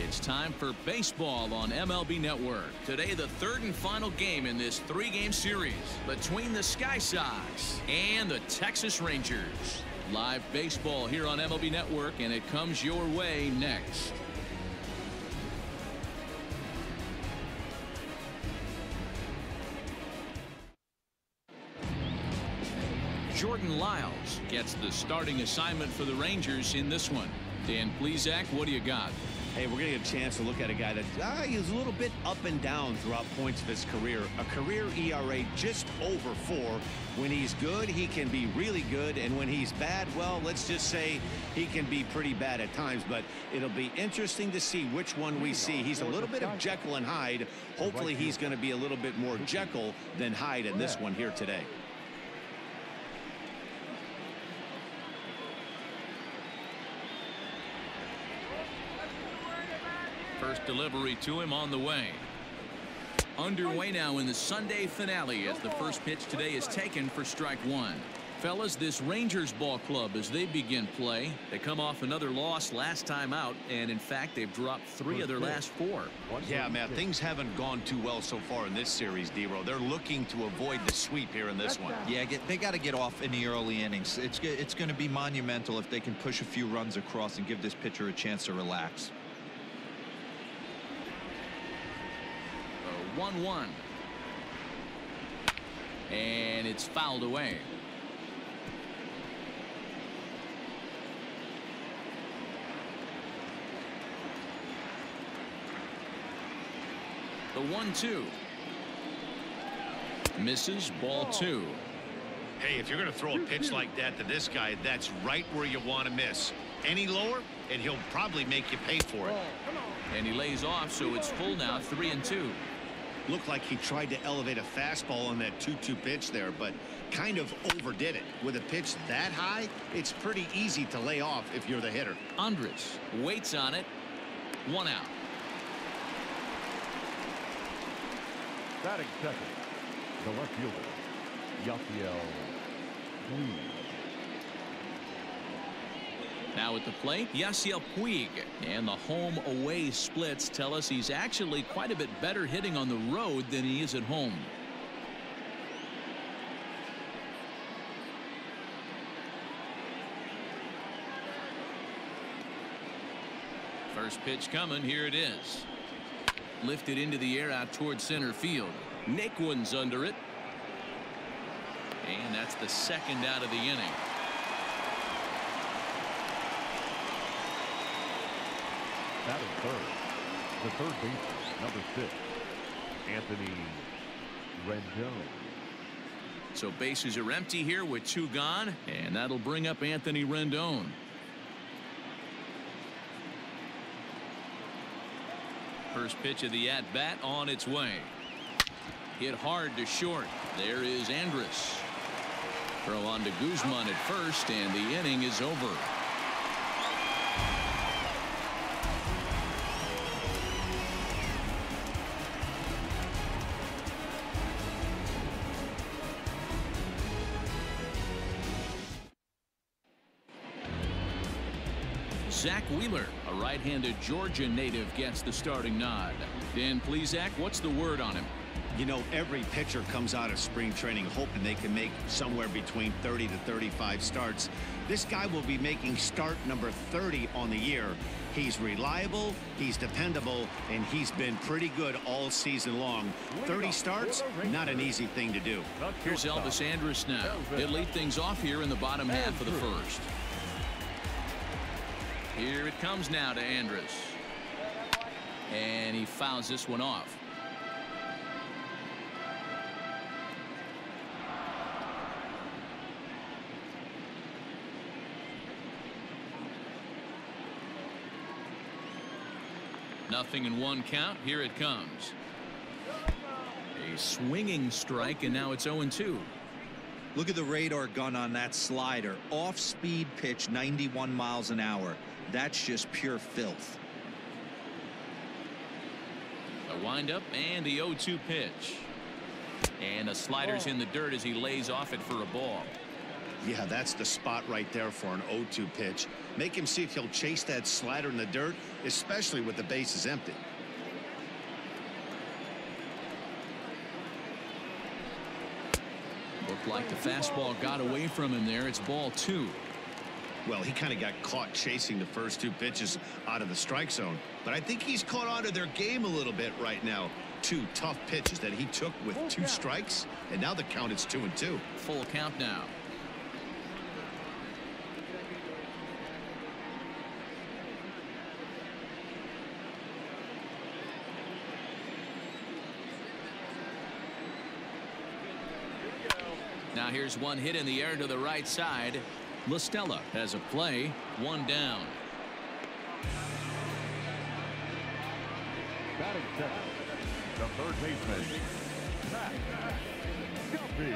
It's time for baseball on MLB Network. Today, the third and final game in this three-game series between the Sky Sox and the Texas Rangers. Live baseball here on MLB Network, and it comes your way next. Jordan Lyles gets the starting assignment for the Rangers in this one. Dan Plesac, what do you got? Hey, we're going to get a chance to look at a guy that he's a little bit up and down throughout points of his career. A career ERA just over 4. When he's good, he can be really good. And when he's bad, well, let's just say he can be pretty bad at times. But it'll be interesting to see which one we see. He's a little bit of Jekyll and Hyde. Hopefully he's going to be a little bit more Jekyll than Hyde in this one here today. First delivery to him on the way. Underway now in the Sunday finale as the first pitch today is taken for strike one. Fellas, this Rangers ball club, as they begin play, they come off another loss last time out, and in fact they've dropped 3 of their last 4. Yeah, man, things haven't gone too well so far in this series, D-Row. They're looking to avoid the sweep here in this one. Yeah, they got to get off in the early innings. It's going to be monumental if they can push a few runs across and give this pitcher a chance to relax. 1-1. And it's fouled away. The 1-2. Misses, ball 2. Hey, if you're going to throw a pitch like that to this guy, that's right where you want to miss. Any lower, and he'll probably make you pay for it. And he lays off, so it's full now, 3-2. Looked like he tried to elevate a fastball on that 2-2 pitch there, but kind of overdid it. With a pitch that high, it's pretty easy to lay off if you're the hitter. Andres waits on it. 1 out. Batting second, the left fielder, Yasiel Puig. Now at the plate, Yasiel Puig. And the home-away splits tell us he's actually quite a bit better hitting on the road than he is at home. First pitch coming. Here it is. Lifted into the air out towards center field. Naquin's under it. And that's the second out of the inning. Batting third, the third baseman, number 6, Anthony Rendon. So bases are empty here with 2 gone, and that'll bring up Anthony Rendon. First pitch of the at-bat on its way. Hit hard to short. There is Andres. Throw on to Guzman at first, and the inning is over. Zach Wheeler, a right-handed Georgia native, gets the starting nod. Dan Plesac, what's the word on him? You know, every pitcher comes out of spring training hoping they can make somewhere between 30 to 35 starts. This guy will be making start number 30 on the year. He's reliable, he's dependable, and he's been pretty good all season long. 30 starts, not an easy thing to do. Here's Elvis Andrus now. He'll lead things off here in the bottom half of the first. Here it comes now to Andrus. And he fouls this one off. Nothing in 1 count. Here it comes. A swinging strike, and now it's 0-2. Look at the radar gun on that slider. Off-speed pitch, 91 miles an hour. That's just pure filth. A windup and the 0-2 pitch. And a slider's in the dirt as he lays off it for a ball. Yeah, that's the spot right there for an 0-2 pitch. Make him see if he'll chase that slider in the dirt, especially with the bases empty. Looked like the fastball got away from him there. It's ball 2. Well, he kind of got caught chasing the first 2 pitches out of the strike zone. But I think he's caught on to their game a little bit right now. 2 tough pitches that he took with 2 strikes, and now the count is 2-2. Full count now. Now here's one hit in the air to the right side. LaStella has a play. 1 down. Batting second, the third baseman, Matt Duffy.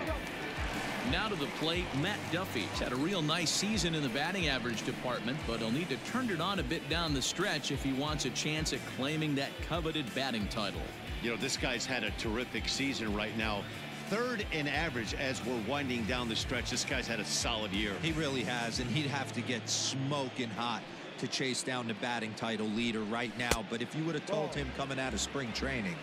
Now to the plate, Matt Duffy. He's had a real nice season in the batting average department, but he'll need to turn it on a bit down the stretch if he wants a chance at claiming that coveted batting title. You know, this guy's had a terrific season right now. 3rd in average as we're winding down the stretch. This guy's had a solid year. He really has, and he'd have to get smoking hot to chase down the batting title leader right now. But if you would have told him coming out of spring training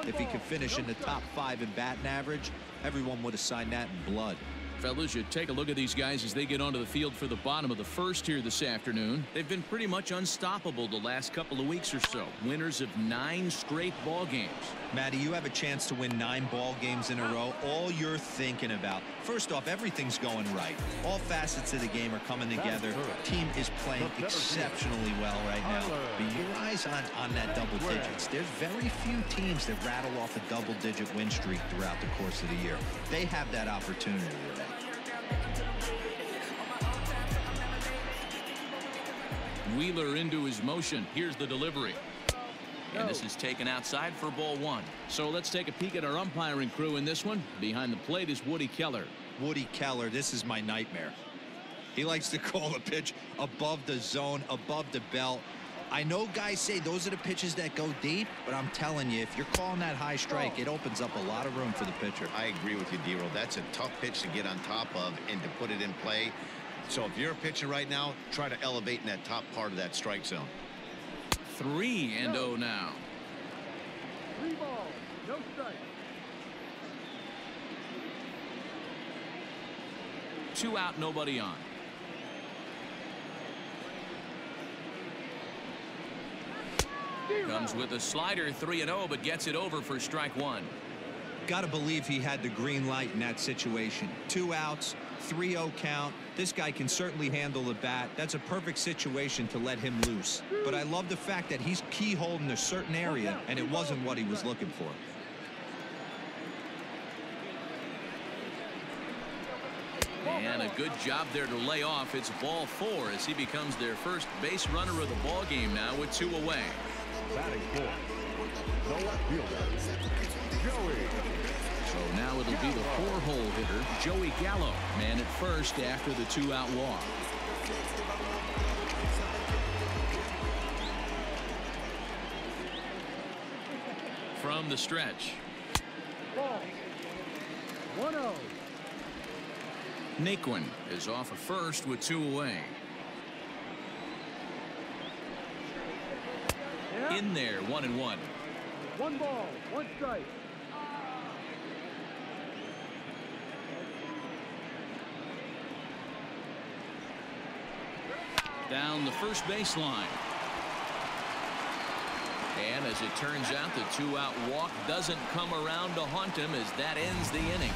if he could finish in the top 5 in batting average, everyone would have signed that in blood. Fellas, you take a look at these guys as they get onto the field for the bottom of the first here this afternoon. They've been pretty much unstoppable the last couple of weeks or so. Winners of 9 straight ball games. Matty, you have a chance to win 9 ball games in a row. All you're thinking about, first off, everything's going right. All facets of the game are coming together. Team is playing exceptionally well right now. But your eyes on that double digits. There's very few teams that rattle off a double-digit win streak throughout the course of the year. They have that opportunity today. Wheeler into his motion. Here's the delivery. And this is taken outside for ball 1. So let's take a peek at our umpiring crew in this one. Behind the plate is Woody Keller. Woody Keller, this is my nightmare. He likes to call the pitch above the zone, above the belt. I know guys say those are the pitches that go deep, but I'm telling you, if you're calling that high strike, it opens up a lot of room for the pitcher. I agree with you, D-Roll. That's a tough pitch to get on top of and to put it in play. So if you're a pitcher right now, try to elevate in that top part of that strike zone. 3-0 now. 3 balls, no strike. 2 out, nobody on. Comes with a slider, 3-0, but gets it over for strike 1. Got to believe he had the green light in that situation. 2 outs, 3-0 count. This guy can certainly handle the bat. That's a perfect situation to let him loose. But I love the fact that he's keyholed in a certain area, and it wasn't what he was looking for. And a good job there to lay off. It's ball 4 as he becomes their first base runner of the ball game now with 2 away. Batting 4, the left fielder, Joey. So now it'll be the 4-hole hitter, Joey Gallo, man at first after the 2-out walk. From the stretch. Ball. 1-0. Naquin is off of first with 2 away. In there, 1-1. 1 ball, 1 strike. Down the first baseline. And as it turns out, the 2-out walk doesn't come around to haunt him as that ends the inning.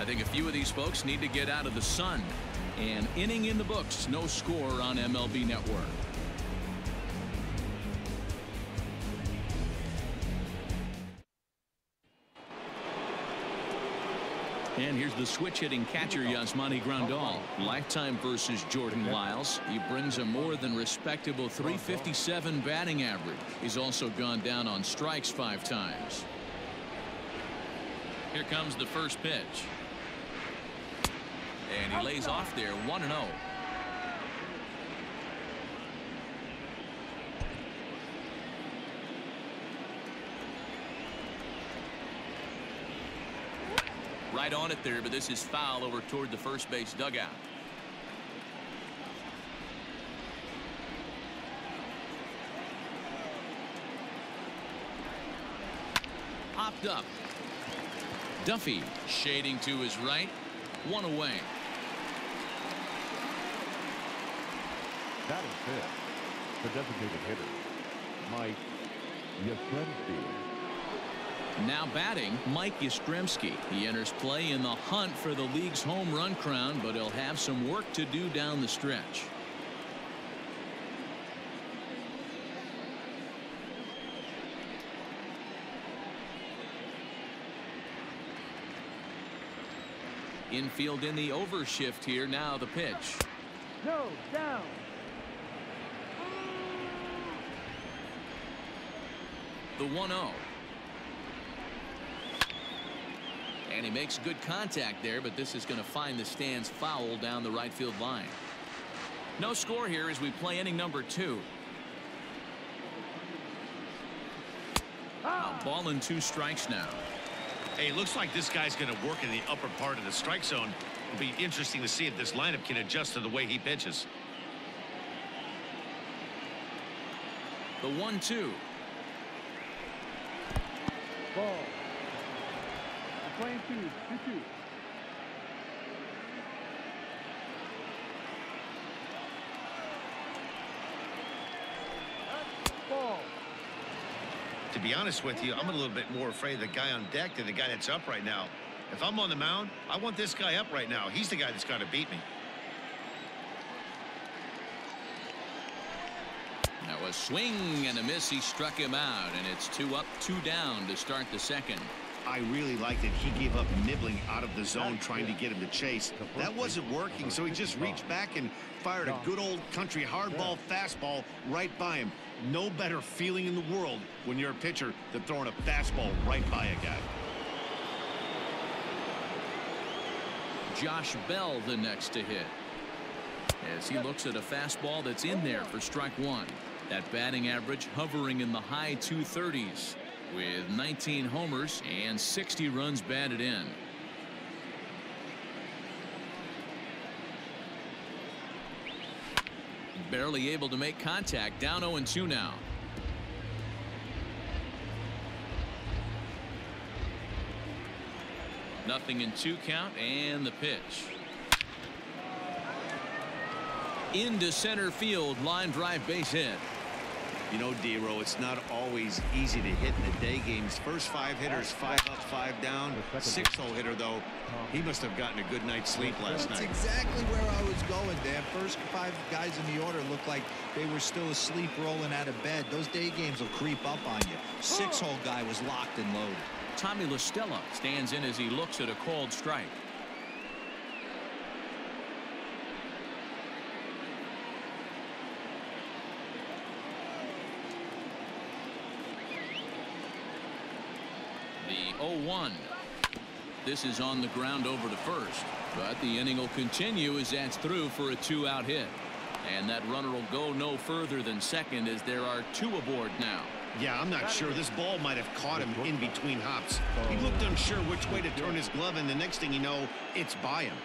I think a few of these folks need to get out of the sun. An inning in the books, no score on MLB Network. And here's the switch-hitting catcher, Yasmani Grandal. Lifetime versus Jordan Lyles. He brings a more than respectable .357 batting average. He's also gone down on strikes 5 times. Here comes the first pitch. And he lays off there, 1-0. Right on it there, but this is foul over toward the first base dugout. Popped up. Duffy shading to his right. One away. That is it. The designated hitter, Mike Yastrzemski. Now batting, Mike Yastrzemski. He enters play in the hunt for the league's home run crown, but he'll have some work to do down the stretch. Infield in the overshift here. Now the pitch. No, down. The 1-0. And he makes good contact there, but this is going to find the stands foul down the right field line. No score here as we play inning number 2. A ball and 2 strikes now. Hey, it looks like this guy's going to work in the upper part of the strike zone. It'll be interesting to see if this lineup can adjust to the way he pitches. The 1-2. Ball. The playing field, 2-2. Ball. To be honest with you, I'm a little bit more afraid of the guy on deck than the guy that's up right now. If I'm on the mound, I want this guy up right now. He's the guy that's got to beat me. Now a swing and a miss. He struck him out, and it's 2 up, 2 down to start the second. I really liked that he gave up nibbling out of the zone trying to get him to chase. That wasn't working, so he just reached back and fired a good old country hardball fastball right by him. No better feeling in the world when you're a pitcher than throwing a fastball right by a guy. Josh Bell the next to hit, as he looks at a fastball that's in there for strike 1. That batting average hovering in the high 230s with 19 homers and 60 runs batted in. Barely able to make contact. Down 0-2 now. Nothing in 2 count, and the pitch. Into center field, line drive base hit. You know, D-Row, it's not always easy to hit in the day games. First 5 hitters, 5 up, 5 down. 6-hole hitter, though, he must have gotten a good night's sleep last night. That's exactly where I was going, Dan. First 5 guys in the order looked like they were still asleep rolling out of bed. Those day games will creep up on you. 6-hole guy was locked and loaded. Tommy La Stella stands in as he looks at a called strike. The 0-1. This is on the ground over to first, but the inning will continue as that's through for a 2-out hit, and that runner will go no further than second as there are 2 aboard now. Yeah, I'm not sure. This ball might have caught him in between hops. He looked unsure which way to turn his glove, and the next thing you know, it's by him.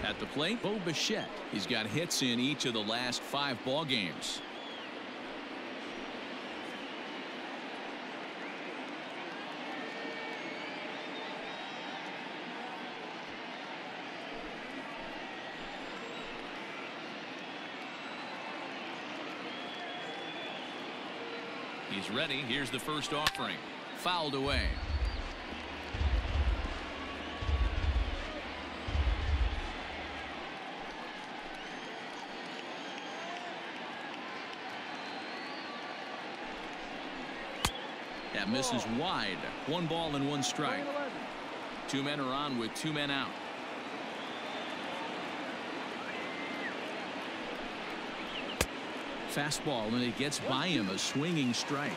At the plate, Bo Bichette. He's got hits in each of the last 5 ball games. He's ready. Here's the first offering. Fouled away. That misses wide. 1 ball and 1 strike. 2 men are on with 2 men out. Fastball, and it gets by him. A swinging strike.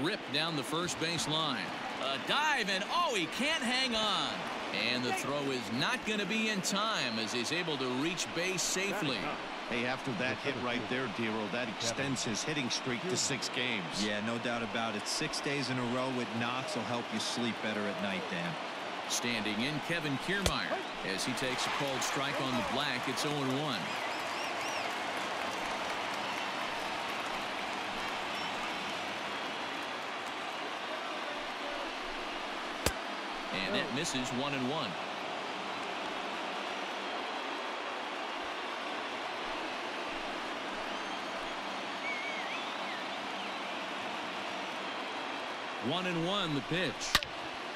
Ripped down the first base line. A dive, and oh, he can't hang on. And the throw is not going to be in time as he's able to reach base safely. Hey, after that hit right there, Dero, that extends his hitting streak to 6 games. Yeah, no doubt about it. 6 days in a row with knocks will help you sleep better at night, Dan. Standing in, Kevin Kiermaier as he takes a called strike on the black. It's 0-1. And that misses 1-1. One and one, the pitch.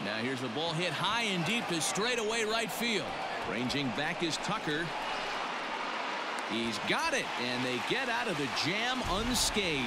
Now here's the ball hit high and deep to straightaway right field. Ranging back is Tucker. He's got it, and they get out of the jam unscathed.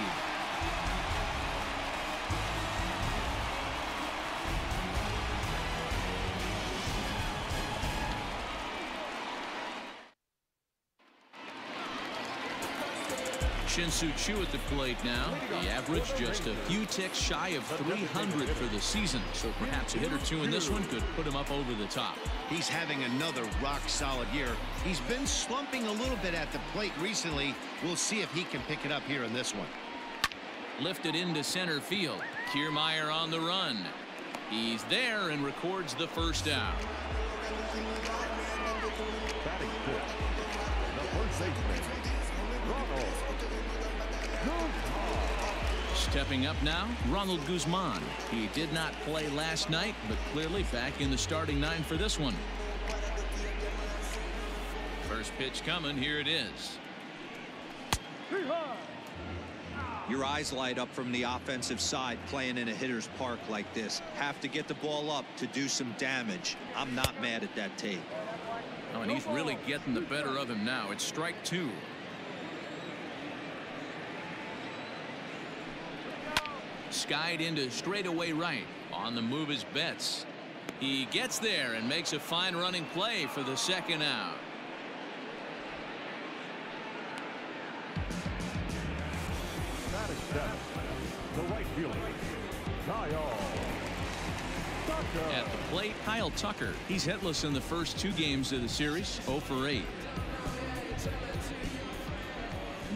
Shin-Soo Choo at the plate now. The average just a few ticks shy of 300 for the season, so perhaps a hit or two in this one could put him up over the top. He's having another rock-solid year. He's been slumping a little bit at the plate recently. We'll see if he can pick it up here in this one. Lifted into center field. Kiermaier on the run. He's there and records the first out. Batting fifth, the first baseman, Ronald. Stepping up now, Ronald Guzman. He did not play last night, but clearly back in the starting 9 for this one. First pitch coming. Here it is. Your eyes light up from the offensive side playing in a hitter's park like this. Have to get the ball up to do some damage. I'm not mad at that tape. Oh, and he's really getting the better of him now. It's strike 2. Skied into straightaway right. On the move is Betts. He gets there and makes a fine running play for the second out. Batting seventh, the right fielder, Kyle Tucker. At the plate, Kyle Tucker. He's hitless in the first 2 games of the series. 0 for 8.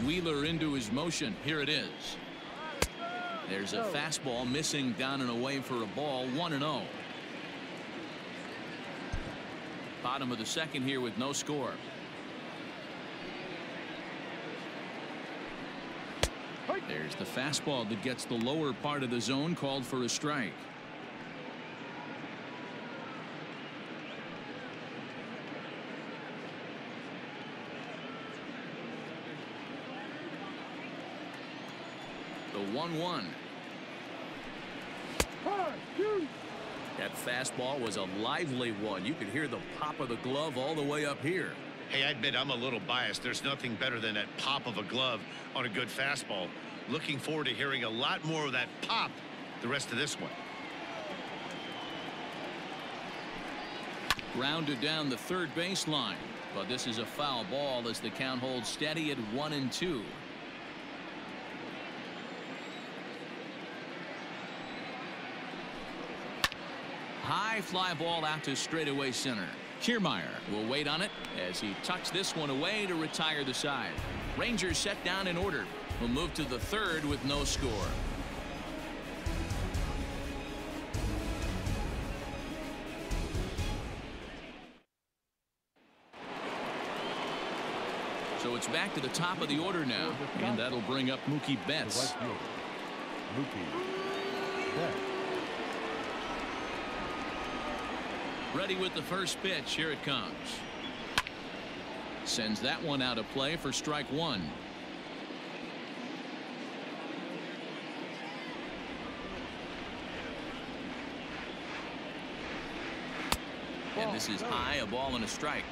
Wheeler into his motion. Here it is. There's a fastball missing down and away for a ball. 1-0. Bottom of the second here with no score. There's the fastball that gets the lower part of the zone, called for a strike. The 1-1. That fastball was a lively one. You could hear the pop of the glove all the way up here. Hey, I admit I'm a little biased. There's nothing better than that pop of a glove on a good fastball. Looking forward to hearing a lot more of that pop the rest of this one. Grounded down the third baseline, but this is a foul ball as the count holds steady at 1-2. High fly ball out to straightaway center. Kiermaier will wait on it as he tucks this one away to retire the side. Rangers set down in order. Will move to the third with no score. So it's back to the top of the order now, and that'll bring up Mookie Betts. Mookie Betts. Ready with the first pitch. Here it comes. Sends that one out of play for strike 1. And this is high, a ball and a strike.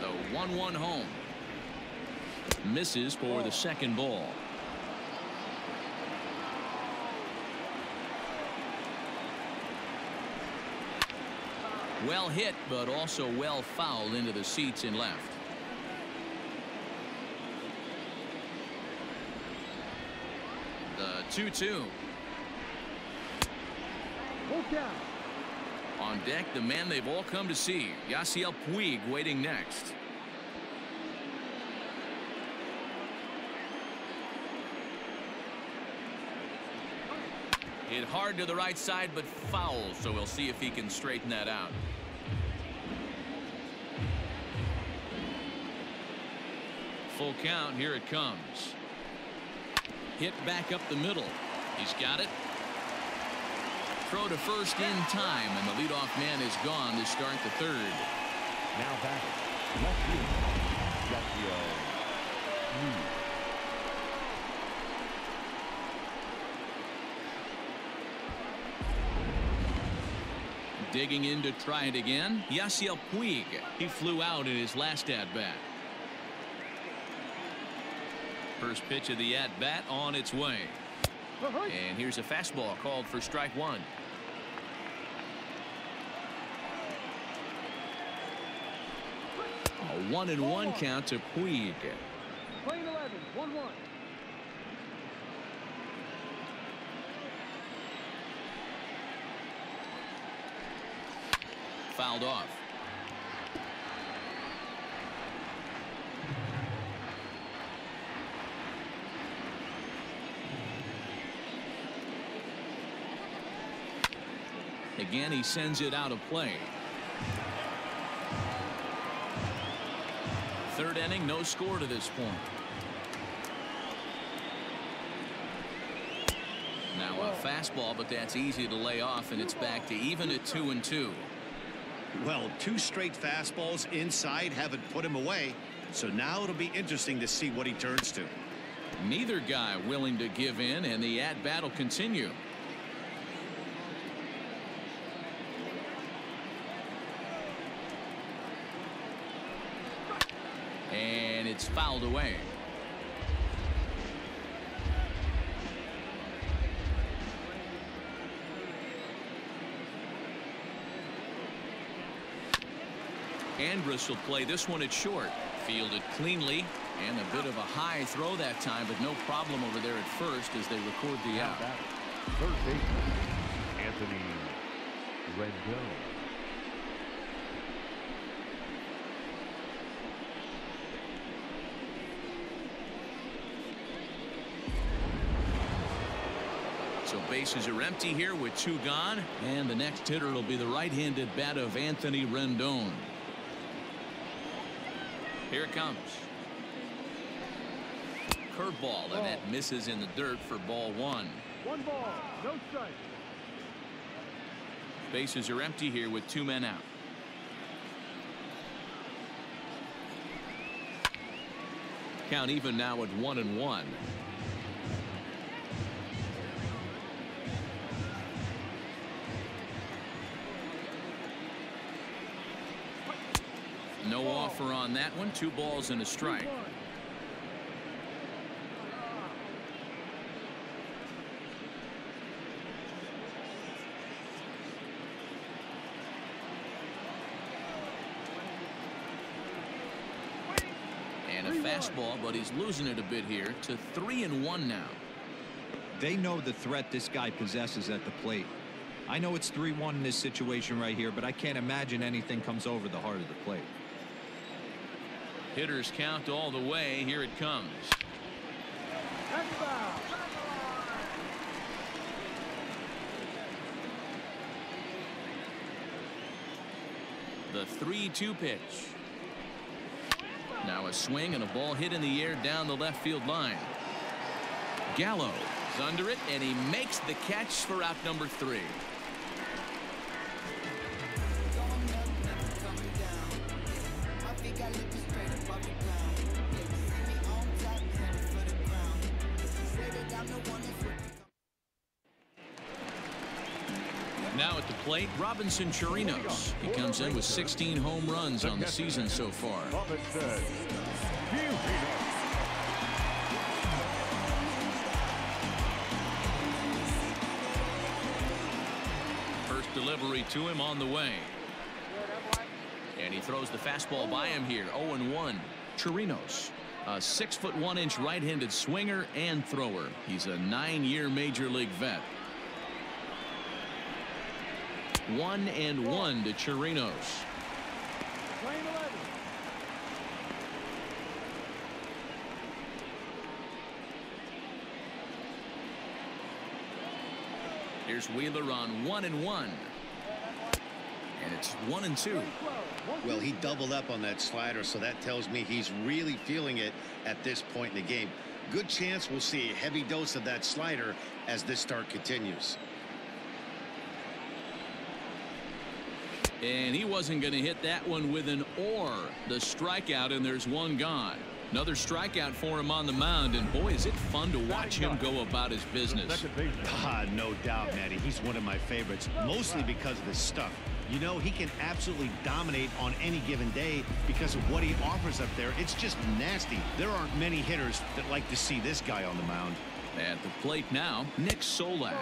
The 1-1 home. Misses for the second ball. Well hit, but also well fouled into the seats in left. The 2-2. On deck, the man they've all come to see, Yasiel Puig, waiting next. Hit hard to the right side, but foul, so we'll see if he can straighten that out. Full count, here it comes. Hit back up the middle. He's got it. Throw to first in time, and the leadoff man is gone to start the third. Now back, left field, Yasiel Puig. Digging in to try it again, Yasiel Puig. He flew out in his last at-bat. First pitch of the at-bat on its way. And here's a fastball called for strike one. A 1-1 count to Puig. Playing 11, 1-1. Fouled off. Again, he sends it out of play. Third inning, no score to this point. Now a fastball, but that's easy to lay off, and it's back to even at 2-2. Well, two straight fastballs inside haven't put him away, so now it'll be interesting to see what he turns to. Neither guy willing to give in, and the at-bat will continue. And it's fouled away. Andrus will play this one at short. Fielded cleanly, and a bit of a high throw that time, but no problem over there at first as they record the out. Third baseman, Anthony Rendon. So bases are empty here with two gone, and the next hitter will be the right-handed bat of Anthony Rendon. Here it comes. Curveball, and that misses in the dirt for ball one. 1 ball, no strike. Bases are empty here with two men out. Count even now at 1-1. No offer on that one. 2 balls and a strike. And a fastball, but he's losing it a bit here to 3-1 now. They know the threat this guy possesses at the plate. I know it's 3-1 in this situation right here, but I can't imagine anything comes over the heart of the plate. Hitters count all the way. Here it comes. The 3-2 pitch. Now a swing and a ball hit in the air down the left field line. Gallo is under it, and he makes the catch for out number 3. Now at the plate, Robinson Chirinos. He comes in with 16 home runs on the season so far. First delivery to him on the way. And he throws the fastball by him here. 0-1. Chirinos. A 6'1" right-handed swinger and thrower. He's a 9-year major league vet. 1-1 to Chirinos. Playing 11. Here's Wheeler on 1-1. And it's 1-2. Well, he doubled up on that slider, so that tells me he's really feeling it at this point in the game. Good chance we'll see a heavy dose of that slider as this start continues. And he wasn't going to hit that one with an or. The strikeout, and there's one gone. Another strikeout for him on the mound, and boy, is it fun to watch him go about his business. No doubt, Matty. He's one of my favorites, mostly because of his stuff. You know, he can absolutely dominate on any given day because of what he offers up there. It's just nasty. There aren't many hitters that like to see this guy on the mound. At the plate now, Nick Solak,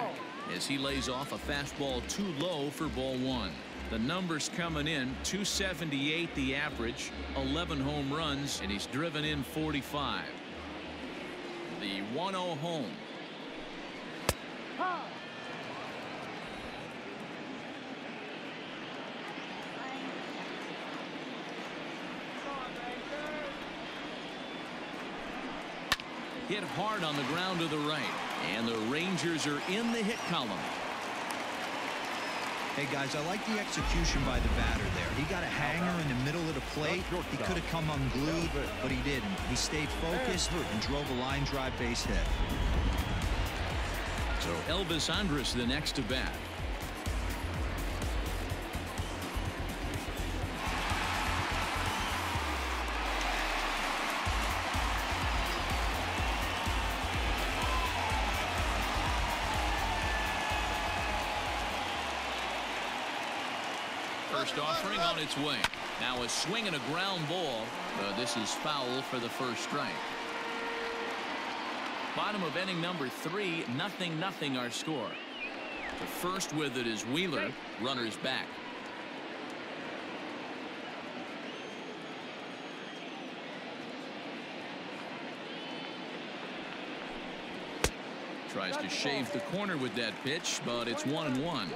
as he lays off a fastball too low for ball one. The numbers coming in, 278 the average, 11 home runs, and he's driven in 45. The 1-0 home. Hit hard on the ground to the right, and the Rangers are in the hit column. Hey guys, I like the execution by the batter there. He got a hanger in the middle of the plate. He could have come unglued, but he didn't. He stayed focused and drove a line drive base hit. So Elvis Andrus the next to bat. First offering on its way. Now a swing and a ground ball. This is foul for the first strike. Bottom of inning number 3, 0-0 our score. The first with it is Wheeler. Runners back. Tries to shave the corner with that pitch, but it's 1-1.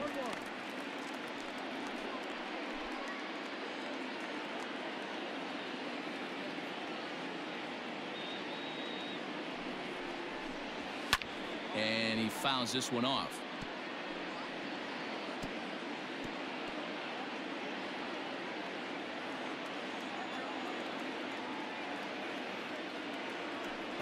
And he fouls this one off.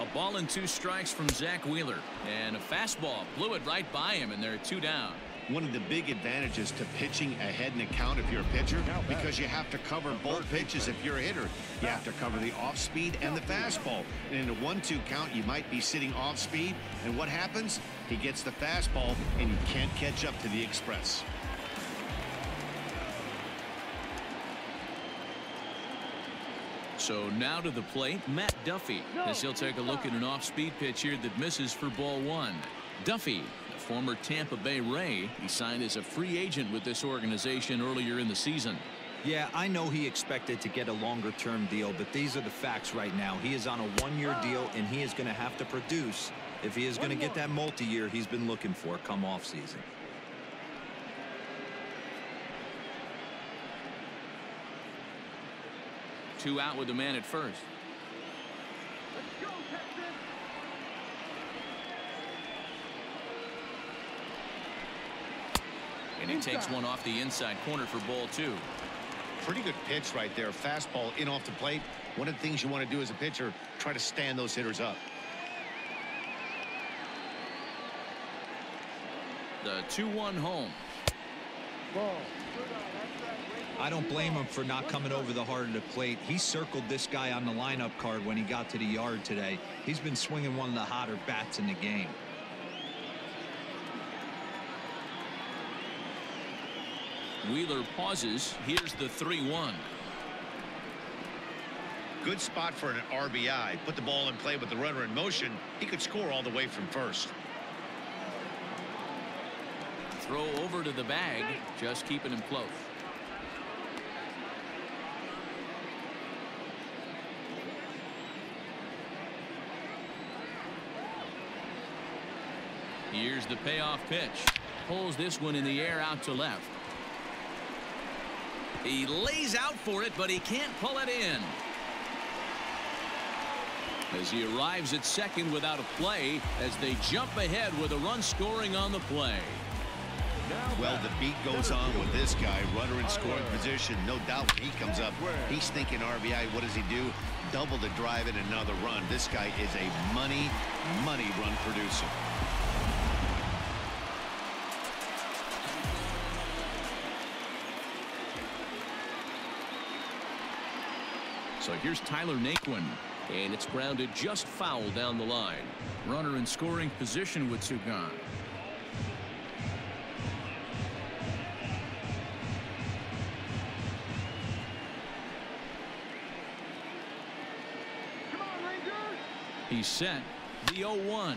A ball and 2 strikes from Zach Wheeler, and a fastball blew it right by him, and they're 2 down. One of the big advantages to pitching ahead in the count if you're a pitcher, because you have to cover both pitches if you're a hitter. You have to cover the off speed and the fastball. And in a 1-2 count, you might be sitting off speed, and what happens? He gets the fastball, and you can't catch up to the express. So now to the plate, Matt Duffy, as he'll take a look at an off-speed pitch here that misses for ball 1. Duffy, a former Tampa Bay Ray, he signed as a free agent with this organization earlier in the season. Yeah, I know he expected to get a longer-term deal, but these are the facts right now. He is on a 1-year deal, and he is going to have to produce if he is going to get that multi-year he's been looking for come off-season. Two out with the man at first. And he takes one off the inside corner for ball 2. Pretty good pitch right there. Fastball in off the plate. One of the things you want to do as a pitcher, try to stand those hitters up. The 2-1 home. I don't blame him for not coming over the heart of the plate. He circled this guy on the lineup card when he got to the yard today. He's been swinging one of the hotter bats in the game. Wheeler pauses. Here's the 3-1. Good spot for an RBI. Put the ball in play with the runner in motion. He could score all the way from first. Throw over to the bag, just keeping him close. Here's the payoff pitch. Pulls this one in the air out to left. He lays out for it, but he can't pull it in. As he arrives at second without a play, as they jump ahead with a run scoring on the play. Well, the beat goes on with this guy, runner in scoring position. No doubt when he comes up, he's thinking RBI. What does he do? Double the drive and another run. This guy is a money run producer. So here's Tyler Naquin, and it's grounded just foul down the line. Runner in scoring position with two gone. He's set. The 0-1.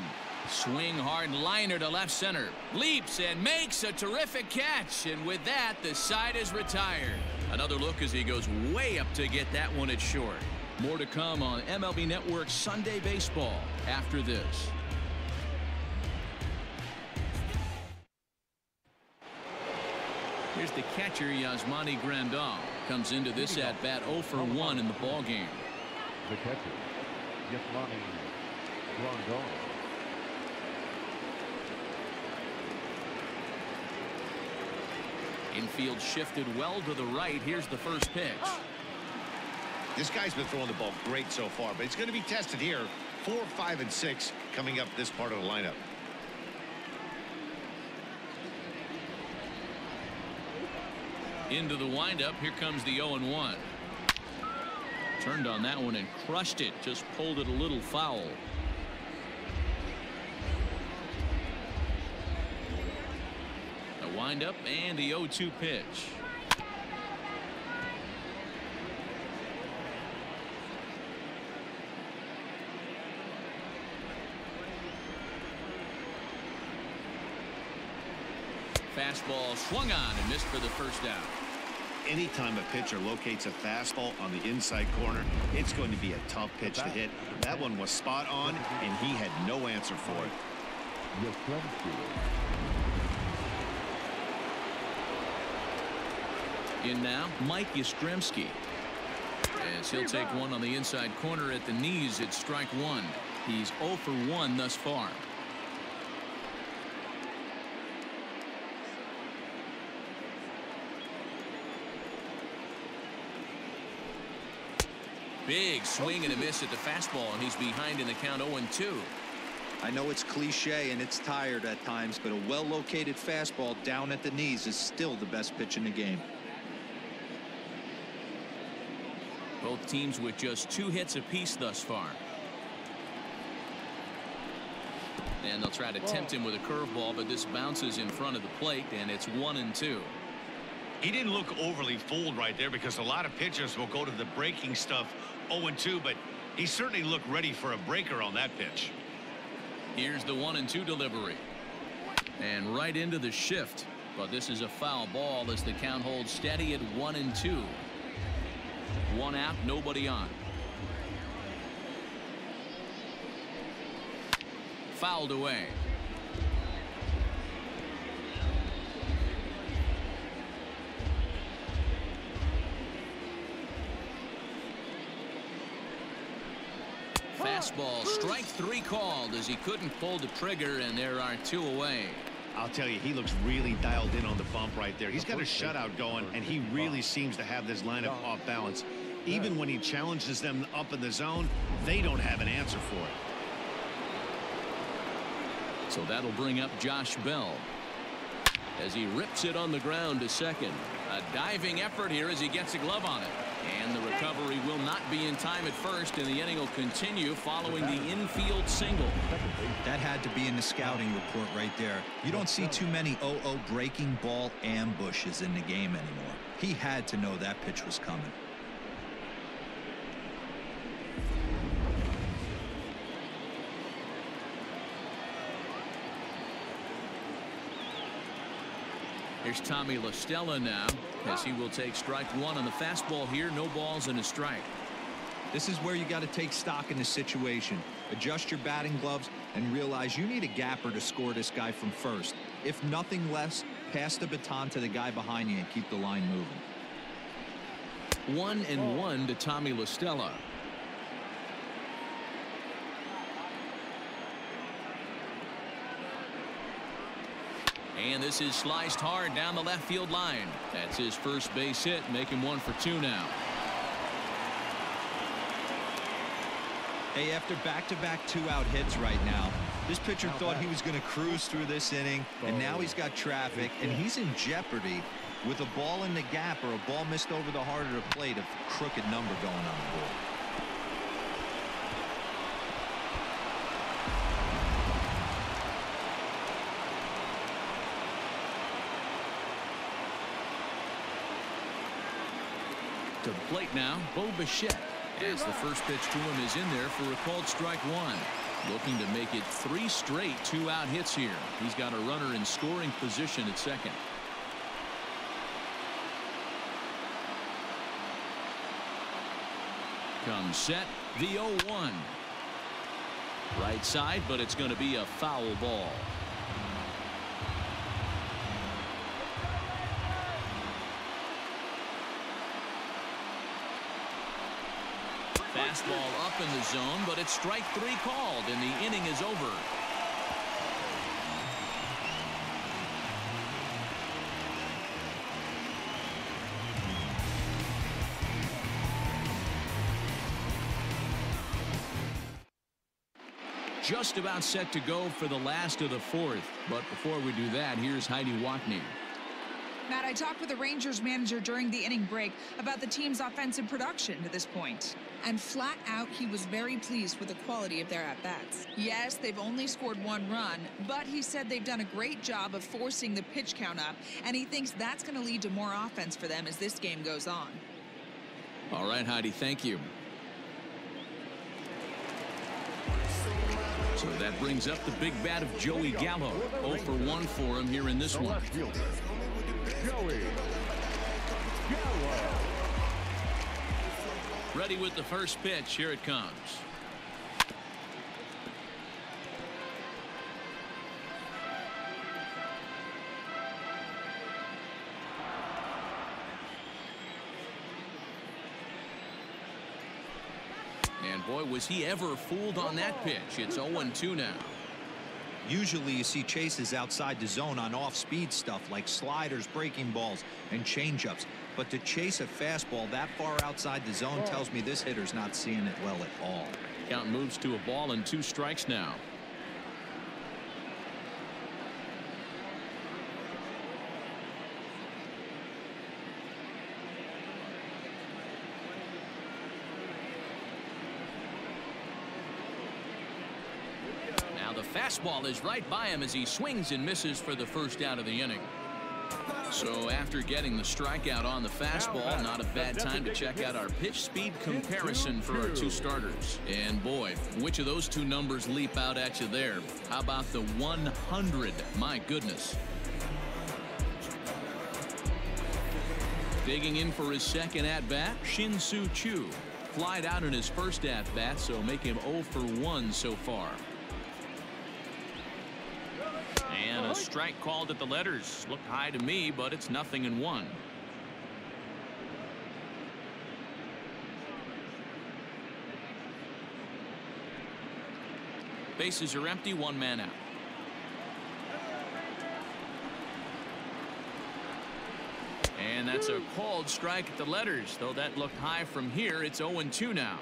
Swing hard liner to left center. Leaps and makes a terrific catch. And with that, the side is retired. Another look as he goes way up to get that one at short. More to come on MLB Network Sunday Baseball after this. Here's the catcher, Yasmani Grandal. Comes into this at-bat 0 for 1 in the ballgame. The catcher, Yasmani Grandal. Infield shifted well to the right. Here's the first pitch. This guy's been throwing the ball great so far, but it's going to be tested here. 4, 5, and 6 coming up this part of the lineup. Into the windup. Here comes the 0-1. Turned on that one and crushed it. Just pulled it a little foul. A windup and the 0-2 pitch. Fastball swung on and missed for the first out. Anytime a pitcher locates a fastball on the inside corner, it's going to be a tough pitch to hit. That one was spot on, and he had no answer for it. In now, Mike Yastrzemski. As he'll take one on the inside corner at the knees, it's strike one. He's 0 for 1 thus far. Big swing and a miss at the fastball, and he's behind in the count 0-2. I know it's cliche and it's tired at times, but a well-located fastball down at the knees is still the best pitch in the game. Both teams with just 2 hits apiece thus far. And they'll try to tempt him with a curveball, but this bounces in front of the plate, and it's 1-2. He didn't look overly fooled right there, because a lot of pitchers will go to the breaking stuff 0-2, but he certainly looked ready for a breaker on that pitch. Here's the 1-2 delivery. And right into the shift. But this is a foul ball as the count holds steady at 1-2. 1 out, nobody on. Fouled away. Fastball, strike 3 called as he couldn't pull the trigger, and there are 2 away. I'll tell you, he looks really dialed in on the bump right there. He's got a shutout going, and he really seems to have this lineup off balance. Even when he challenges them up in the zone, they don't have an answer for it. So that'll bring up Josh Bell as he rips it on the ground to second. A diving effort here as he gets a glove on it. And the recovery will not be in time at first, and the inning will continue following the infield single. That had to be in the scouting report right there. You don't see too many 0-0 breaking ball ambushes in the game anymore. He had to know that pitch was coming. Here's Tommy La Stella now, as he will take strike 1 on the fastball here. No balls and a strike. This is where you got to take stock in the situation. Adjust your batting gloves and realize you need a gapper to score this guy from first. If nothing less, pass the baton to the guy behind you and keep the line moving. 1-1 to Tommy La Stella. And this is sliced hard down the left field line. That's his first base hit, making 1 for 2 now. Hey, after back-to-back 2-out hits right now, this pitcher thought he was going to cruise through this inning, and now he's got traffic, and he's in jeopardy with a ball in the gap or a ball missed over the heart of the plate, a crooked number going on the board. To the plate now, Bo Bichette, as the first pitch to him is in there for a called strike 1. Looking to make it 3 straight 2-out hits here. He's got a runner in scoring position at second. Comes set, the 0-1. Right side, but it's going to be a foul ball. Fastball up in the zone, but it's strike 3 called, and the inning is over. Just about set to go for the last of the 4th, but before we do that, here's Heidi Watney. Matt, I talked with the Rangers manager during the inning break about the team's offensive production to this point. And flat out, he was very pleased with the quality of their at-bats. Yes, they've only scored 1 run, but he said they've done a great job of forcing the pitch count up, and he thinks that's going to lead to more offense for them as this game goes on. All right, Heidi, thank you. So that brings up the big bat of Joey Gallo. 0 for 1 for him here in this one. Joey Gallo. Ready with the first pitch. Here it comes. And boy, was he ever fooled on that pitch. It's 0-2 now. Usually you see chases outside the zone on off-speed stuff like sliders, breaking balls, and changeups. But to chase a fastball that far outside the zone tells me this hitter's not seeing it well at all. Count moves to a ball and 2 strikes now. The fastball is right by him as he swings and misses for the first out of the inning. So after getting the strikeout on the fastball, not a bad time to check out our pitch speed comparison for our 2 starters. And boy, which of those 2 numbers leap out at you there? How about the 100? My goodness. Digging in for his second at-bat, Shin-Soo Choo. Flied out in his first at-bat, so make him 0 for 1 so far. And a strike called at the letters. Looked high to me, but it's 0-1. Bases are empty, 1 man out. And that's a called strike at the letters, though that looked high from here. It's 0-2 now.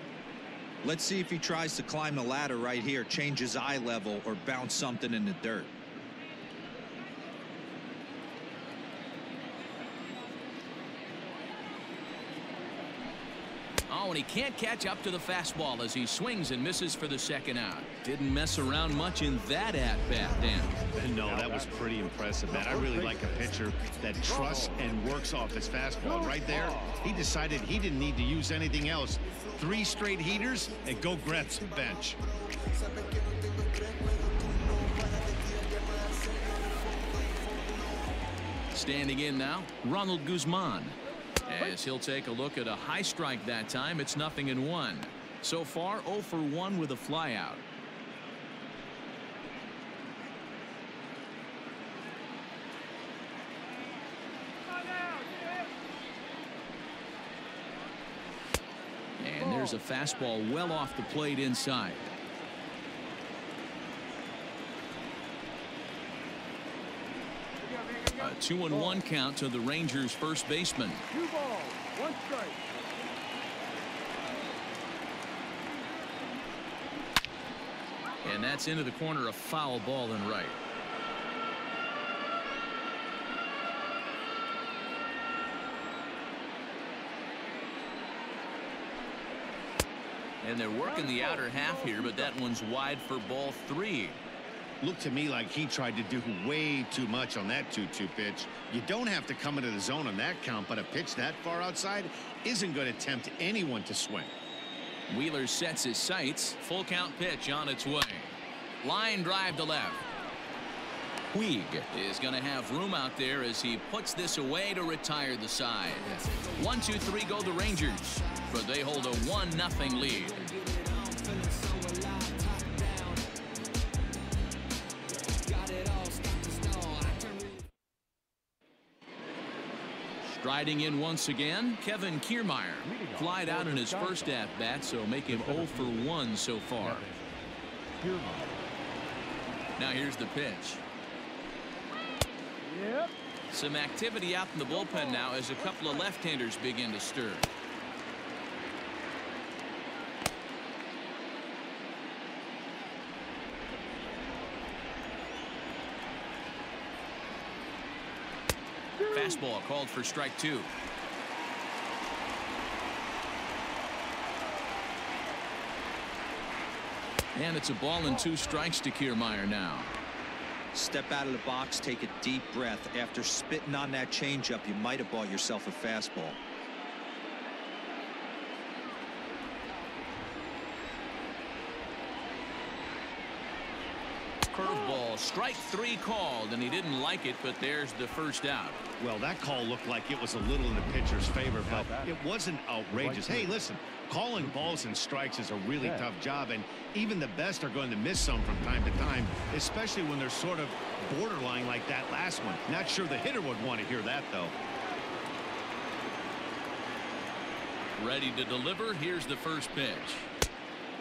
Let's see if he tries to climb the ladder right here, change his eye level, or bounce something in the dirt. Oh, and he can't catch up to the fastball as he swings and misses for the second out. Didn't mess around much in that at-bat, Dan. No, that was pretty impressive, man. I really like a pitcher that trusts and works off his fastball. Right there, he decided he didn't need to use anything else. 3 straight heaters and go grab some bench. Standing in now, Ronald Guzman. As he'll take a look at a high strike that time, it's 0-1. So far, 0 for 1 with a flyout. There's a fastball well off the plate inside. A 2-1 count to the Rangers first baseman. 2 balls, 1 strike. And that's into the corner, a foul ball and right. And they're working the outer half here, but that one's wide for ball 3. Looked to me like he tried to do way too much on that 2-2 pitch. You don't have to come into the zone on that count, but a pitch that far outside isn't going to tempt anyone to swing. Wheeler sets his sights. Full count pitch on its way. Line drive to left. Puig is going to have room out there as he puts this away to retire the side. 1-2-3 go the Rangers, but they hold a 1-0 lead. Striding in once again, Kevin Kiermaier. Flied out in his first at-bat, so make him 0 for 1 so far. Now here's the pitch. Yep. Some activity out in the bullpen now as a couple of left-handers begin to stir. Fastball called for strike 2. And it's a ball and 2 strikes to Kiermaier now. Step out of the box, take a deep breath. After spitting on that changeup, you might have bought yourself a fastball. Curveball, strike 3 called, and he didn't like it, but there's the first out. Well, that call looked like it was a little in the pitcher's favor, but it wasn't outrageous. Hey, listen, calling balls and strikes is a really tough job, and even the best are going to miss some from time to time, especially when they're sort of borderline like that last one. Not sure the hitter would want to hear that, though. Ready to deliver. Here's the first pitch.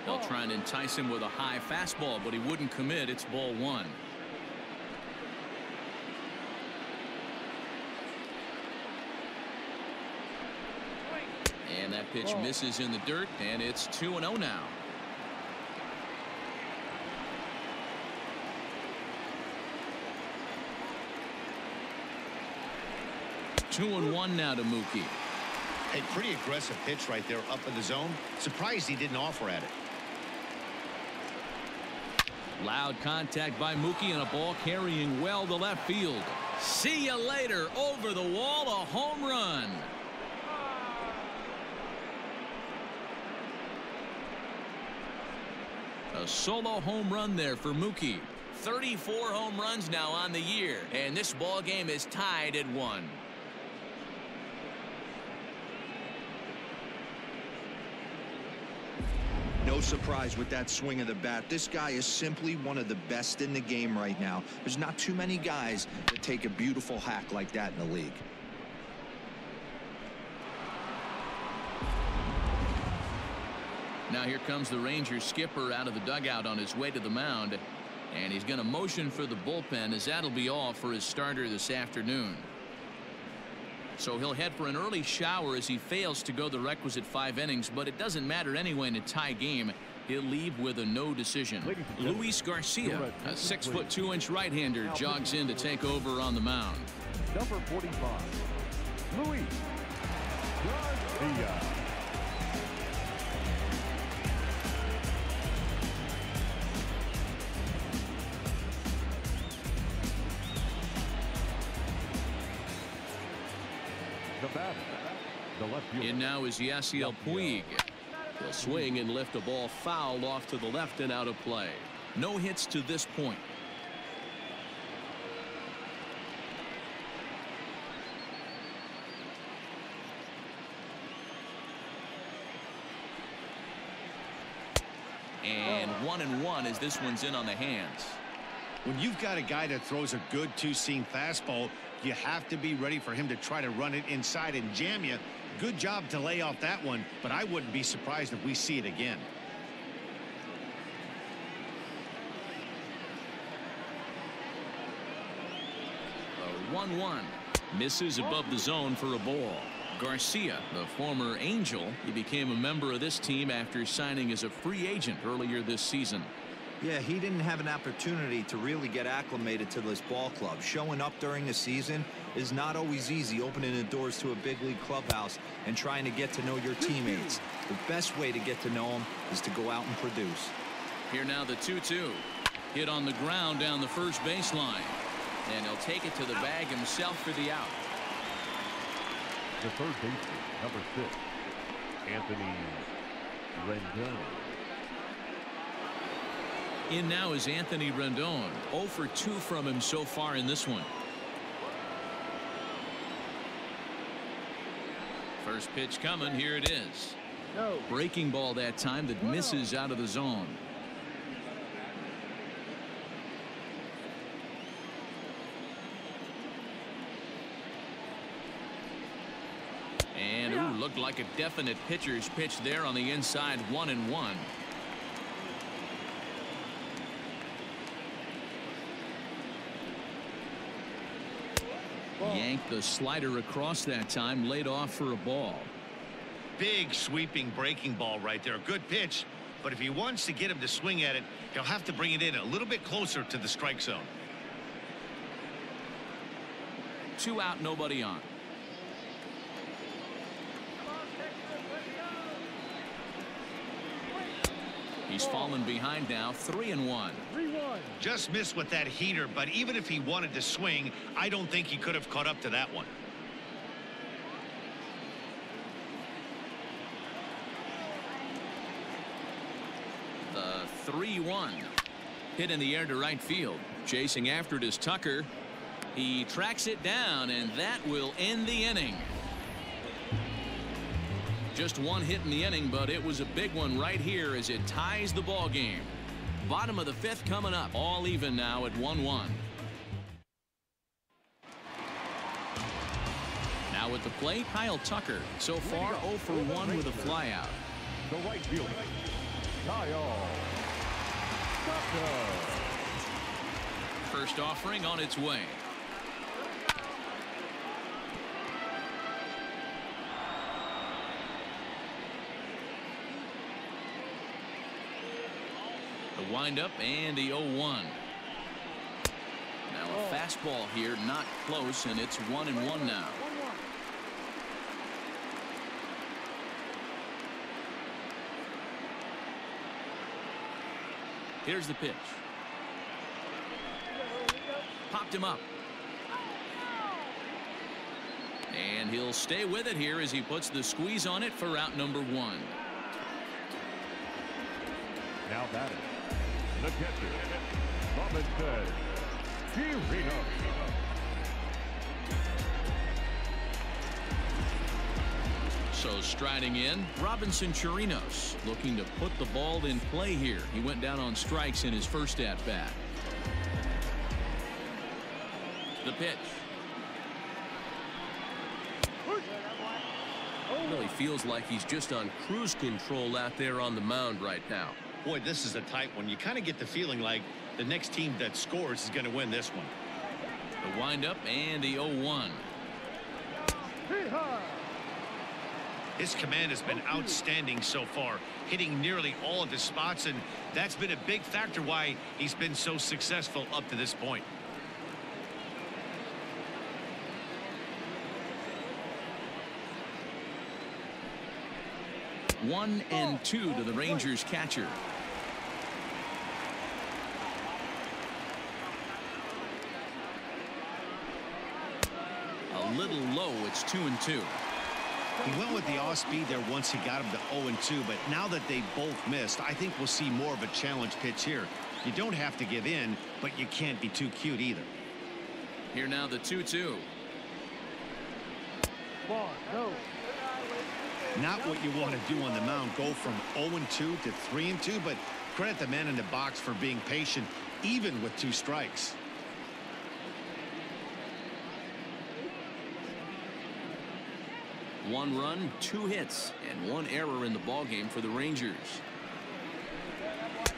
They'll try and entice him with a high fastball, but he wouldn't commit. It's ball 1. And that pitch misses in the dirt, and it's 2-0 now. Two and one now to Mookie. A pretty aggressive pitch right there up in the zone. Surprised he didn't offer at it. Loud contact by Mookie and a ball carrying well to left field. See you later. Over the wall, a home run. A solo home run there for Mookie. 34 home runs now on the year, and this ball game is tied at 1. No surprise with that swing of the bat. This guy is simply one of the best in the game right now. There's not too many guys that take a beautiful hack like that in the league. Now here comes the Rangers skipper out of the dugout on his way to the mound, and he's going to motion for the bullpen, as that'll be all for his starter this afternoon. So he'll head for an early shower as he fails to go the requisite 5 innings, but it doesn't matter anyway in a tie game. He'll leave with a no decision. Luis Garcia, a 6'2" right-hander, jogs in to take over on the mound. Number 45, Luis Garcia. In now is Yasiel Puig. He'll swing and lift a ball foul off to the left and out of play. No hits to this point. And 1-1 as this one's in on the hands. When you've got a guy that throws a good two-seam fastball, you have to be ready for him to try to run it inside and jam you. good job to lay off that one, but I wouldn't be surprised if we see it again. The 1-1 misses above the zone for a ball. Garcia, the former Angel, he became a member of this team after signing as a free agent earlier this season. Yeah, he didn't have an opportunity to really get acclimated to this ball club. Showing up during the season is not always easy, opening the doors to a big league clubhouse and trying to get to know your teammates. The best way to get to know them is to go out and produce. Here now the 2-2. Hit on the ground down the first baseline. And he'll take it to the bag himself for the out. The third baseman, number 6, Anthony Rendon. In now is Anthony Rendon. 0 for 2 from him so far in this one. First pitch coming. Here it is. No. Breaking ball that time that misses out of the zone. And ooh, looked like a definite pitcher's pitch there on the inside. 1-1. Yanked the slider across that time, laid off for a ball. Big sweeping breaking ball right there. Good pitch, but if he wants to get him to swing at it, he'll have to bring it in a little bit closer to the strike zone. 2 out, nobody on. He's fallen behind now. 3-1. 3-1. Just missed with that heater, but even if he wanted to swing, I don't think he could have caught up to that one. The 3-1 hit in the air to right field. Chasing after it is Tucker. He tracks it down, and that will end the inning. Just one hit in the inning, but it was a big one right here as it ties the ball game. Bottom of the 5th coming up. All even now at 1-1. Now at the plate, Kyle Tucker. So far 0 for 1 with a flyout. The right fielder, Kyle Tucker. First offering on its way. The windup and the 0-1. Now a fastball here, not close, and it's 1-1 now. Here's the pitch. Popped him up. And he'll stay with it here as he puts the squeeze on it for out number 1. Now batting, the catcher, Robinson Chirinos. So striding in, Robinson Chirinos looking to put the ball in play here. He went down on strikes in his first at-bat. The pitch. Really feels like he's just on cruise control out there on the mound right now. Boy, this is a tight one. You kind of get the feeling like the next team that scores is going to win this one. The windup and the 0-1. His command has been outstanding so far, hitting nearly all of his spots, and that's been a big factor why he's been so successful up to this point. One and 2 to the Rangers catcher. A little low. It's 2-2. He went with the off speed there once he got him to 0-2, but now that they both missed, I think we'll see more of a challenge pitch here. You don't have to give in, but you can't be too cute either. Here now the 2-2. Ball, no. Not what you want to do on the mound. Go from 0-2 to 3-2, but credit the man in the box for being patient, even with 2 strikes. 1 run, 2 hits, and 1 error in the ballgame for the Rangers.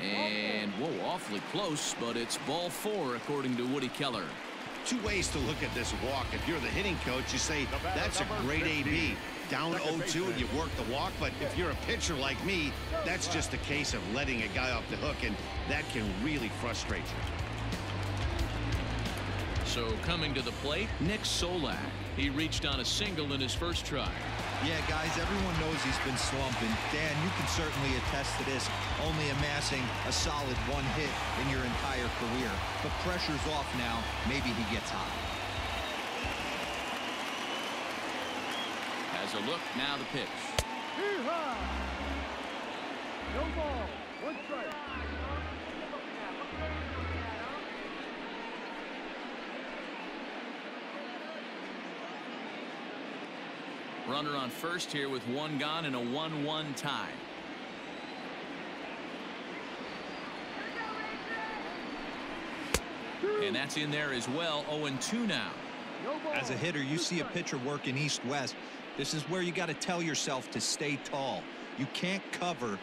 And, whoa, awfully close, but it's ball 4, according to Woody Keller. 2 ways to look at this walk. If you're the hitting coach, you say, that's a great AB. Down 0-2 and you work the walk, but if you're a pitcher like me, that's just a case of letting a guy off the hook, and that can really frustrate you. So coming to the plate, Nick Solak. He reached on a single in his first try. Yeah, guys, everyone knows he's been slumping. Dan, you can certainly attest to this, only amassing a solid 1 hit in your entire career. But pressure's off now. Maybe he gets hot. Has a look, now the pitch. Hee-haw! No ball. 1 strike. Runner on first here with 1 gone and a 1-1 tie. And that's in there as well. 0-2 now. As a hitter, you see a pitcher working east-west. This is where you got to tell yourself to stay tall. You can't cover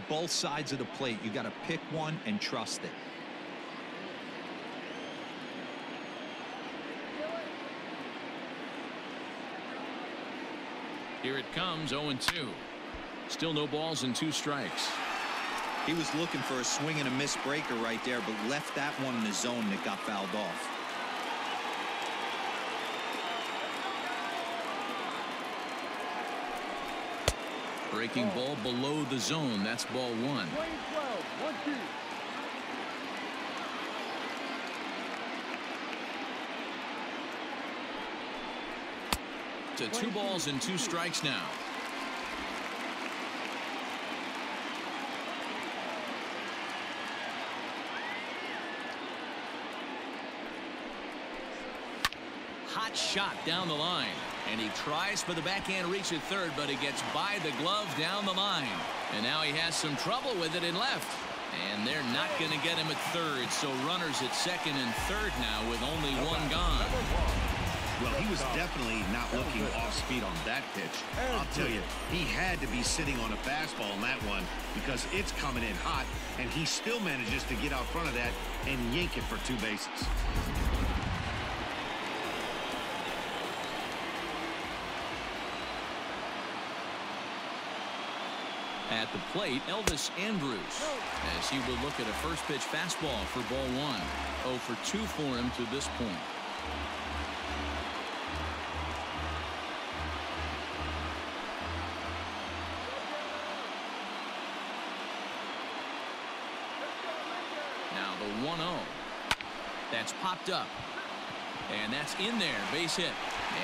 both sides of the plate. You got to pick one and trust it. Here it comes, 0-2. Still no balls and 2 strikes. He was looking for a swing and a miss breaker right there, but left that one in the zone that got fouled off. Breaking ball below the zone. That's ball 1. 12, 1-2. To 2 balls and 2 strikes now. Hot shot down the line, and he tries for the backhand reach at third, but it gets by the glove down the line, and now he has some trouble with it in left, and they're not going to get him at third, so runners at second and third now with only 1 gone. Well, he was definitely not looking off speed on that pitch. I'll tell you, he had to be sitting on a fastball on that one because it's coming in hot, and he still manages to get out front of that and yank it for 2 bases. At the plate, Elvis Andrus, as he will look at a first pitch fastball for ball 1. 0 for 2 for him to this point. Now the 1-0. That's popped up. And that's in there, base hit.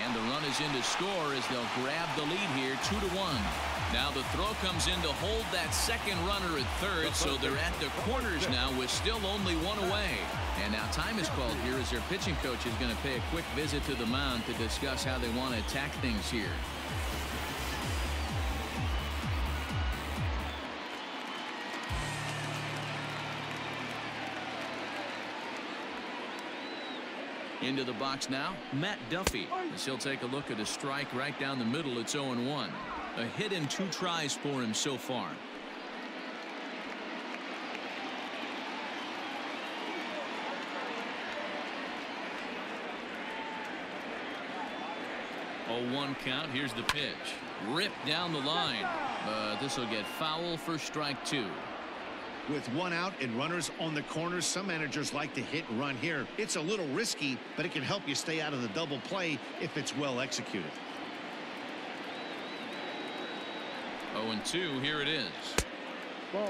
And the run is in to score as they'll grab the lead here, 2-1. Now the throw comes in to hold that second runner at third, so they're at the corners now with still only 1 away. And now time is called here as their pitching coach is going to pay a quick visit to the mound to discuss how they want to attack things here. Into the box now, Matt Duffy, as he'll take a look at a strike right down the middle. It's 0-1. A hit and 2 tries for him so far. Oh, 1 count. Here's the pitch. Ripped down the line. But this will get foul for strike 2. With 1 out and runners on the corners, some managers like to hit and run here. It's a little risky, but it can help you stay out of the double play if it's well executed. 0-2, here it is. Ball.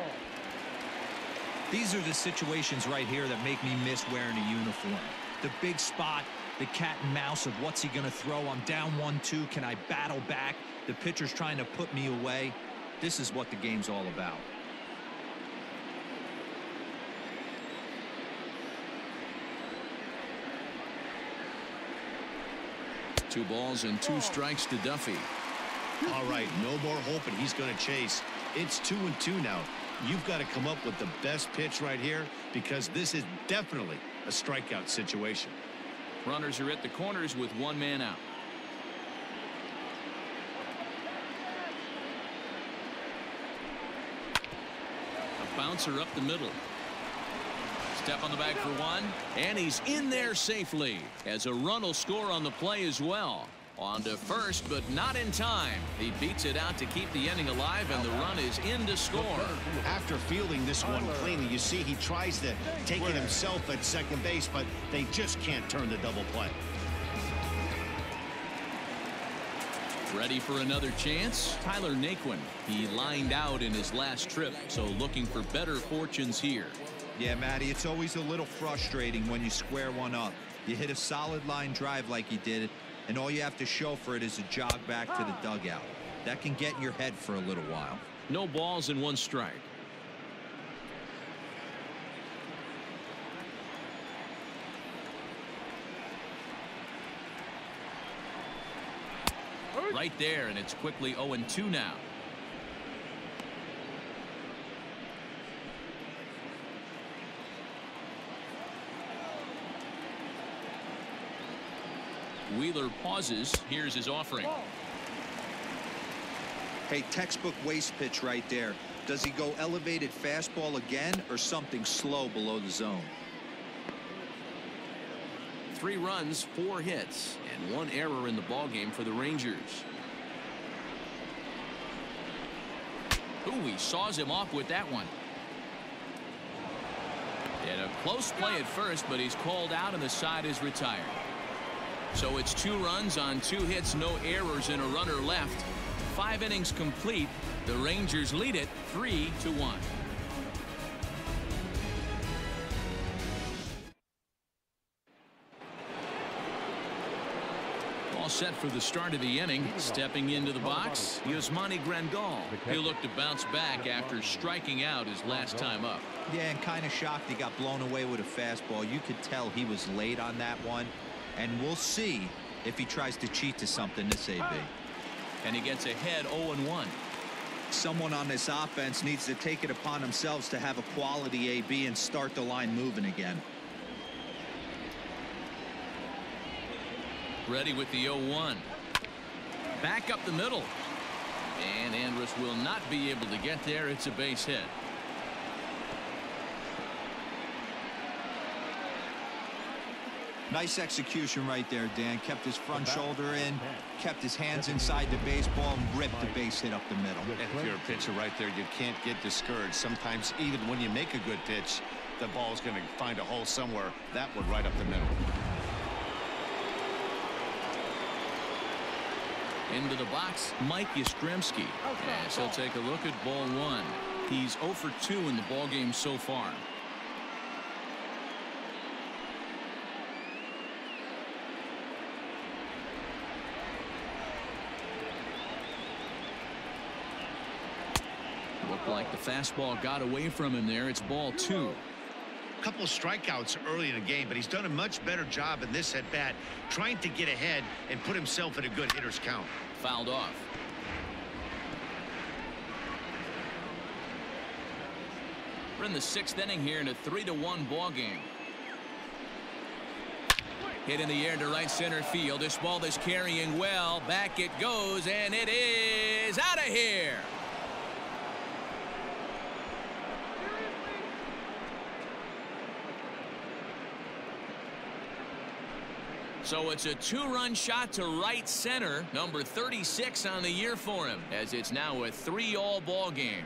These are the situations right here that make me miss wearing a uniform. The big spot, the cat and mouse of what's he going to throw. I'm down 1-2. Can I battle back? The pitcher's trying to put me away. This is what the game's all about. 2 balls and 2 strikes to Duffy. All right, no more hoping he's going to chase. It's 2-2 now. You've got to come up with the best pitch right here because this is definitely a strikeout situation. Runners are at the corners with 1 man out. bouncer up the middle. Step on the bag for one, and he's in there safely as a run will score on the play as well. On to first, but not in time. He beats it out to keep the inning alive, and the run is in to score. After fielding this one cleanly, you see he tries to take it himself at second base, but they just can't turn the double play. Ready for another chance? Tyler Naquin. He lined out in his last trip, so looking for better fortunes here. Yeah, Matty, it's always a little frustrating when you square one up. You hit a solid line drive like he did, and all you have to show for it is a jog back to the dugout. That can get in your head for a little while. No balls and one strike. Right there, and it's quickly 0-2 now. Wheeler pauses. Here's his offering. Hey, textbook waste pitch right there. Does he go elevated fastball again or something slow below the zone? 3 runs, 4 hits, and 1 error in the ballgame for the Rangers. Ooh, he saws him off with that one. And a close play at first, but he's called out and the side is retired. So it's 2 runs on 2 hits, no errors, and a runner left. 5 innings complete. The Rangers lead it 3-1. All set for the start of the inning. Stepping into the box, Yasmani Grandal. He'll look to bounce back after striking out his last time up. Yeah, and kind of shocked he got blown away with a fastball. You could tell he was late on that one. And we'll see if he tries to cheat to something this AB. And he gets ahead 0-1. Someone on this offense needs to take it upon themselves to have a quality AB and start the line moving again. Ready with the 0-1. Back up the middle. And Andrus will not be able to get there. It's a base hit. Nice execution right there, Dan. Kept his front shoulder in, kept his hands inside the baseball, and ripped the base hit up the middle. If you're a pitcher right there, you can't get discouraged. Sometimes even when you make a good pitch, the ball's going to find a hole somewhere. That one right up the middle. Into the box, Mike Yastrzemski. As he'll take a look at ball 1. He's 0 for 2 in the ballgame so far. Looked like the fastball got away from him there. It's ball 2. A couple of strikeouts early in the game, but he's done a much better job in this at bat trying to get ahead and put himself in a good hitter's count. Fouled off. We're in the 6th inning here in a 3-1 ball game. Hit in the air to right center field. This ball is carrying well. Back it goes, and it is out of here. So it's a 2-run shot to right center, number 36 on the year for him, as it's now a 3-all ball game.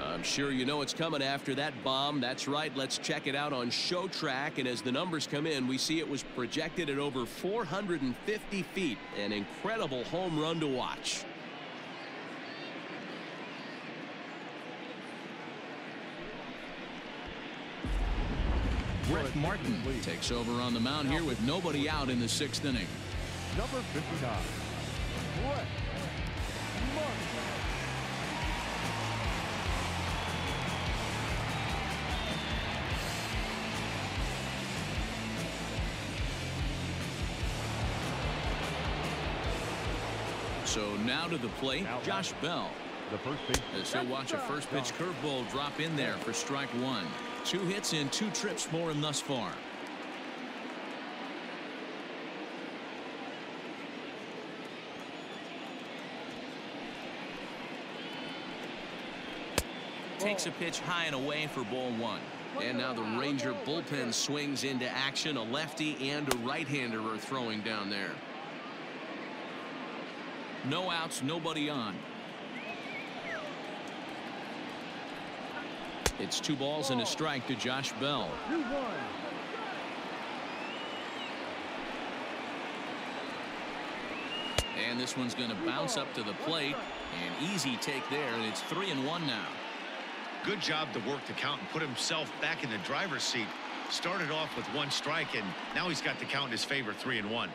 I'm sure you know it's coming after that bomb. That's right. Let's check it out on Show Track. And as the numbers come in, we see it was projected at over 450 feet. An incredible home run to watch. Brett Martin takes over on the mound here with nobody out in the 6th inning. Number 59, Brett Martin. So now to the plate, Josh Bell. The first pitch. As he'll watch a first pitch curveball drop in there for strike 1. 2 hits in 2 trips for him thus far. takes a pitch high and away for ball one. And now the Ranger bullpen swings into action. A lefty and a right-hander are throwing down there. No outs, nobody on. It's 2 balls and a strike to Josh Bell. 2-1. And this one's going to bounce up to the plate. An easy take there, and it's 3-1 now. Good job to work the count and put himself back in the driver's seat. Started off with 1 strike, and now he's got the count in his favor, 3-1.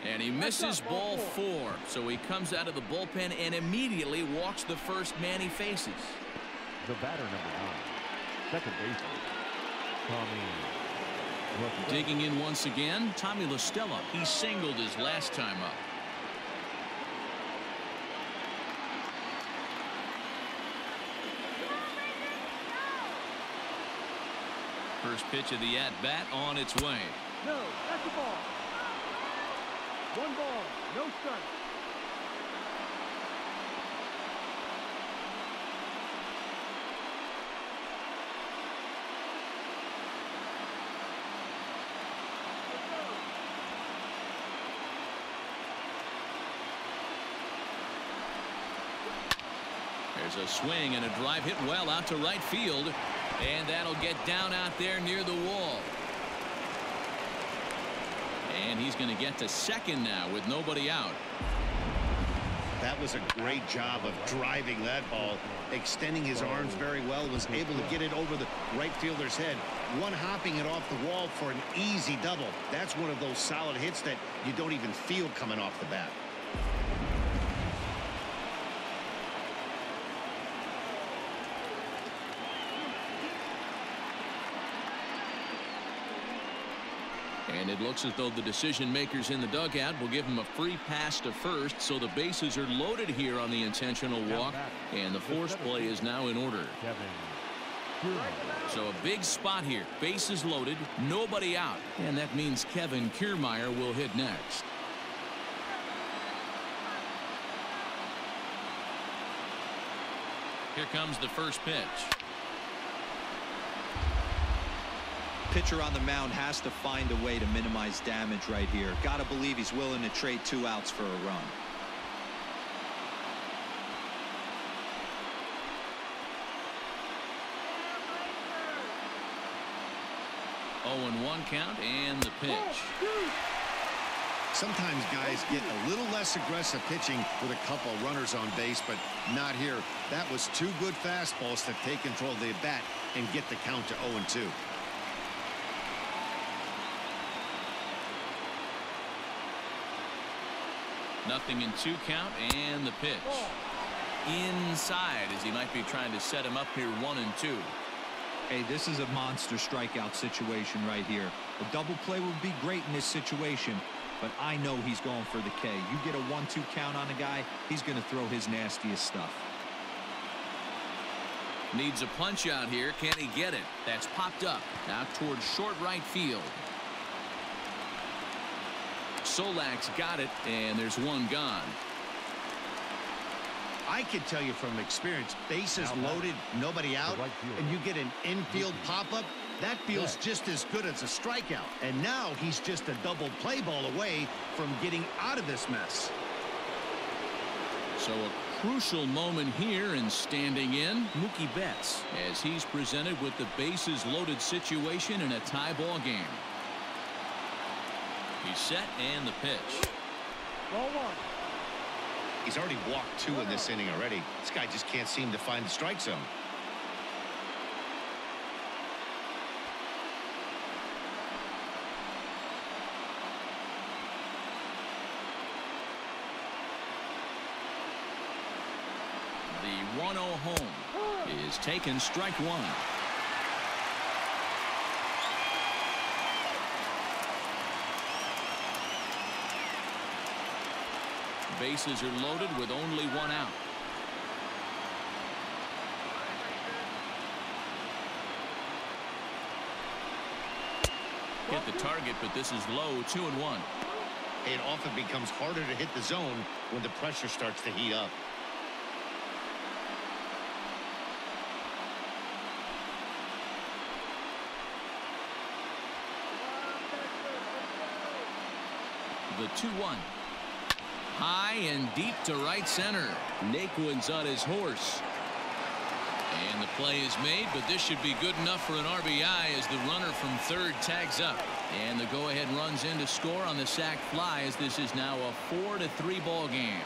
And he misses ball 4. So he comes out of the bullpen and immediately walks the first man he faces. The batter, number 9. Second baseman, Tommy. Digging in once again, Tommy La Stella. He singled his last time up. First pitch of the at-bat on its way. No, that's the ball. 1 ball, no strike. There's a swing and a drive hit well out to right field. And that'll get down out there near the wall. And he's going to get to second now with nobody out. That was a great job of driving that ball, extending his arms very well, was able to get it over the right fielder's head, one hopping it off the wall for an easy double. That's one of those solid hits that you don't even feel coming off the bat. And it looks as though the decision makers in the dugout will give him a free pass to first, so the bases are loaded here on the intentional walk, and the force play is now in order. So a big spot here, bases loaded, nobody out, and that means Kevin Kiermaier will hit next. Here comes the first pitch. Pitcher on the mound has to find a way to minimize damage right here. Got to believe he's willing to trade 2 outs for a run. Oh, 1 count and the pitch. Sometimes guys get a little less aggressive pitching with a couple runners on base, but not here. That was 2 good fastballs to take control of the bat and get the count to 0-2. Nothing in 2 count and the pitch. Inside as he might be trying to set him up here 1-2. Hey, this is a monster strikeout situation right here. A double play would be great in this situation, but I know he's going for the K. You get a 1-2 count on a guy, he's going to throw his nastiest stuff. Needs a punch out here. Can he get it? That's popped up out towards short right field. Solak's got it, and there's 1 gone. I can tell you from experience, bases loaded, nobody out, and you get an infield pop-up, that feels just as good as a strikeout. And now he's just a double play ball away from getting out of this mess. So a crucial moment here, and standing in, Mookie Betts, as he's presented with the bases loaded situation in a tie ball game. He's set, and the pitch. Ball 1. He's already walked 2 in this inning already. This guy just can't seem to find the strike zone. The 1-0 home is taken, strike 1. Bases are loaded with only 1 out. Hit the target, but this is low, 2-1. It often becomes harder to hit the zone when the pressure starts to heat up. the 2-1. High and deep to right center. Naquin's on his horse. And the play is made, but this should be good enough for an RBI as the runner from third tags up. And the go-ahead runs in to score on the sac fly as this is now a 4-3 ball game.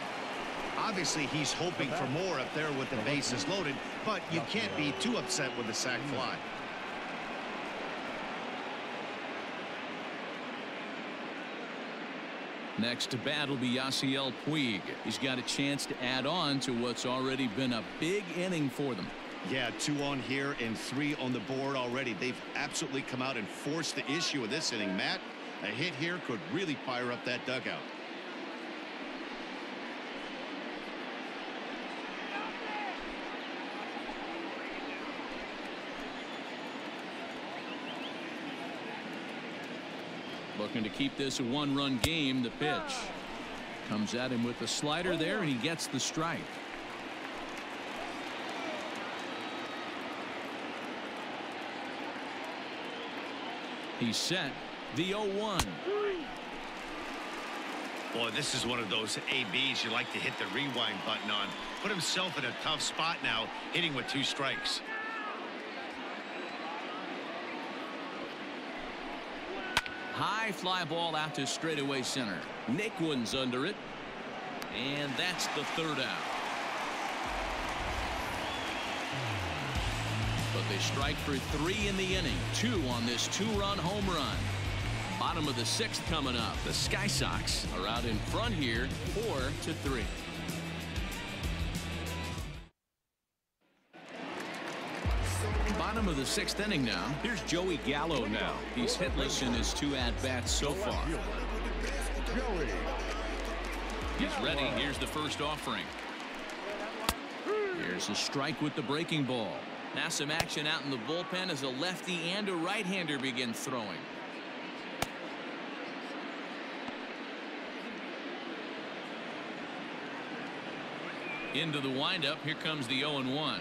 Obviously, he's hoping for more up there with the bases loaded, but you can't be too upset with the sac fly. Next to bat will be Yasiel Puig. He's got a chance to add on to what's already been a big inning for them. Yeah, 2 on here and 3 on the board already. They've absolutely come out and forced the issue of this inning. Matt, a hit here could really fire up that dugout. Looking to keep this a 1-run game. The pitch comes at him with the slider there, and he gets the strike. He's set. The 0-1. Boy, this is one of those ABs you like to hit the rewind button on. Put himself in a tough spot now, hitting with 2 strikes. High fly ball out to straightaway center. Naquin's under it. And that's the 3rd out. But they strike for 3 in the inning. 2 on this 2-run home run. Bottom of the 6th coming up. The Sky Sox are out in front here 4-3. Bottom of the 6th inning now. Here's Joey Gallo now. He's hitless in his 2 at-bats so far. He's ready. Here's the first offering. Here's a strike with the breaking ball. Now some action out in the bullpen as a lefty and a right-hander begin throwing. Into the windup. Here comes the 0-1.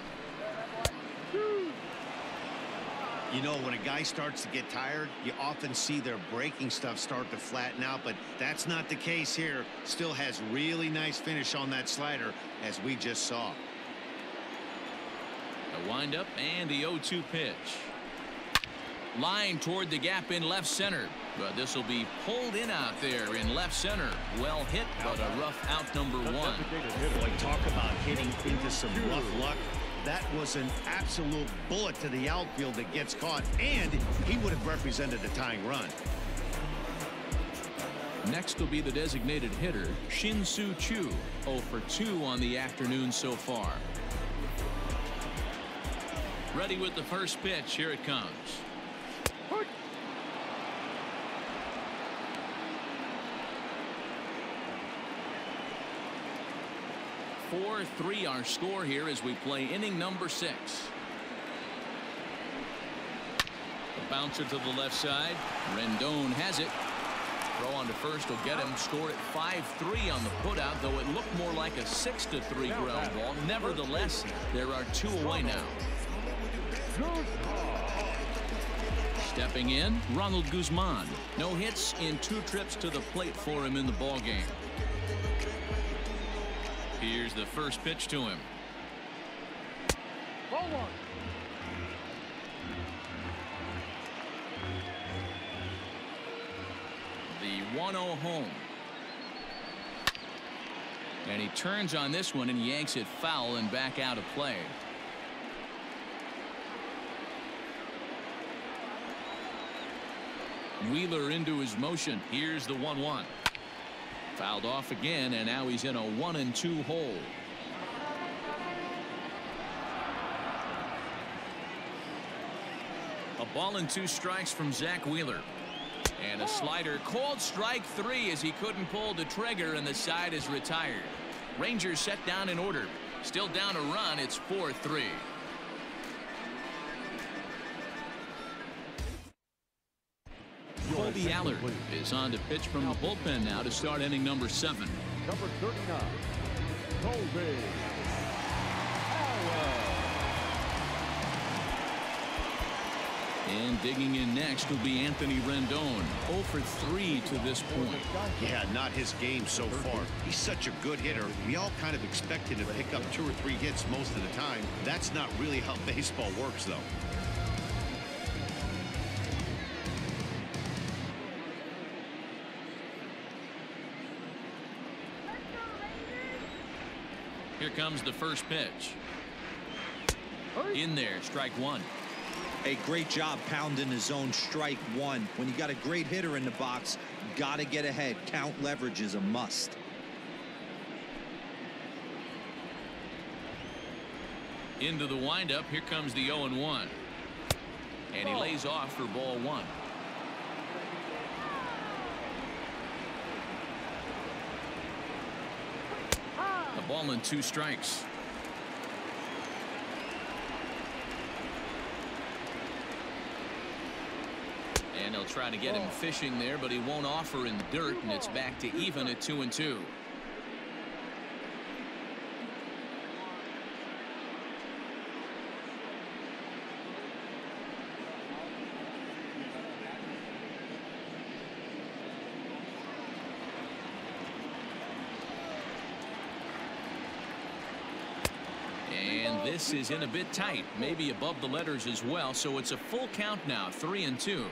You know, when a guy starts to get tired, you often see their breaking stuff start to flatten out, but that's not the case here. Still has really nice finish on that slider, as we just saw. A windup and the 0-2 pitch. Line toward the gap in left center, but this will be pulled in out there in left center. Well hit, but a rough out number 1. Boy, talk about hitting into some rough luck. That was an absolute bullet to the outfield that gets caught, and he would have represented a tying run. Next will be the designated hitter, Shin-Soo Choo, 0 for 2 on the afternoon so far. Ready with the first pitch. Here it comes. 4-3 our score here as we play inning number 6. The bouncer to the left side. Rendon has it. Throw on to first will get him. Score at 5-3 on the putout, though it looked more like a 6-3 ground ball. Nevertheless, there are 2 away now. Stepping in, Ronald Guzman. No hits in 2 trips to the plate for him in the ballgame. Here's the first pitch to him. Ball 1. The 1-0 home. And he turns on this one and yanks it foul and back out of play. Wheeler into his motion. Here's the 1-1. Fouled off again, and now he's in a 1-2 hole. A ball and 2 strikes from Zach Wheeler. And a slider called strike 3 as he couldn't pull the trigger, and the side is retired. Rangers set down in order. Still down a run. It's 4-3. Colby Allard is on to pitch from the bullpen now to start inning number 7. Number 39, Colby Allard. And digging in next will be Anthony Rendon, 0 for 3 to this point. Yeah, not his game so far. He's such a good hitter. We all kind of expect him to pick up 2 or 3 hits most of the time. That's not really how baseball works, though. Here comes the first pitch. In there, strike 1. A great job pounding his own strike 1. When you got a great hitter in the box, got to get ahead. Count leverage is a must. Into the windup. Here comes the 0-1. And he lays off for ball 1. A ball and 2 strikes. And he'll try to get him fishing there, but he won't offer in the dirt, and it's back to even at 2-2. And this is in a bit tight, maybe above the letters as well, so it's a full count now, 3-2.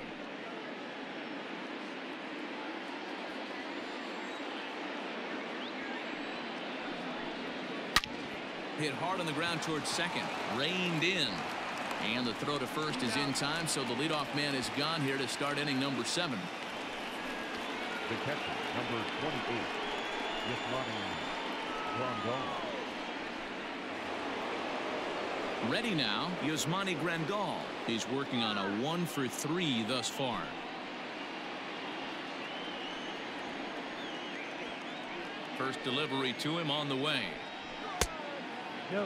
Hit hard on the ground towards second. Reined in. And the throw to first is in time, so the leadoff man is gone here to start inning number 7. The catcher, number 28, Grandal. Ready now, Yasmani Grandal. He's working on a 1 for 3 thus far. First delivery to him on the way. No.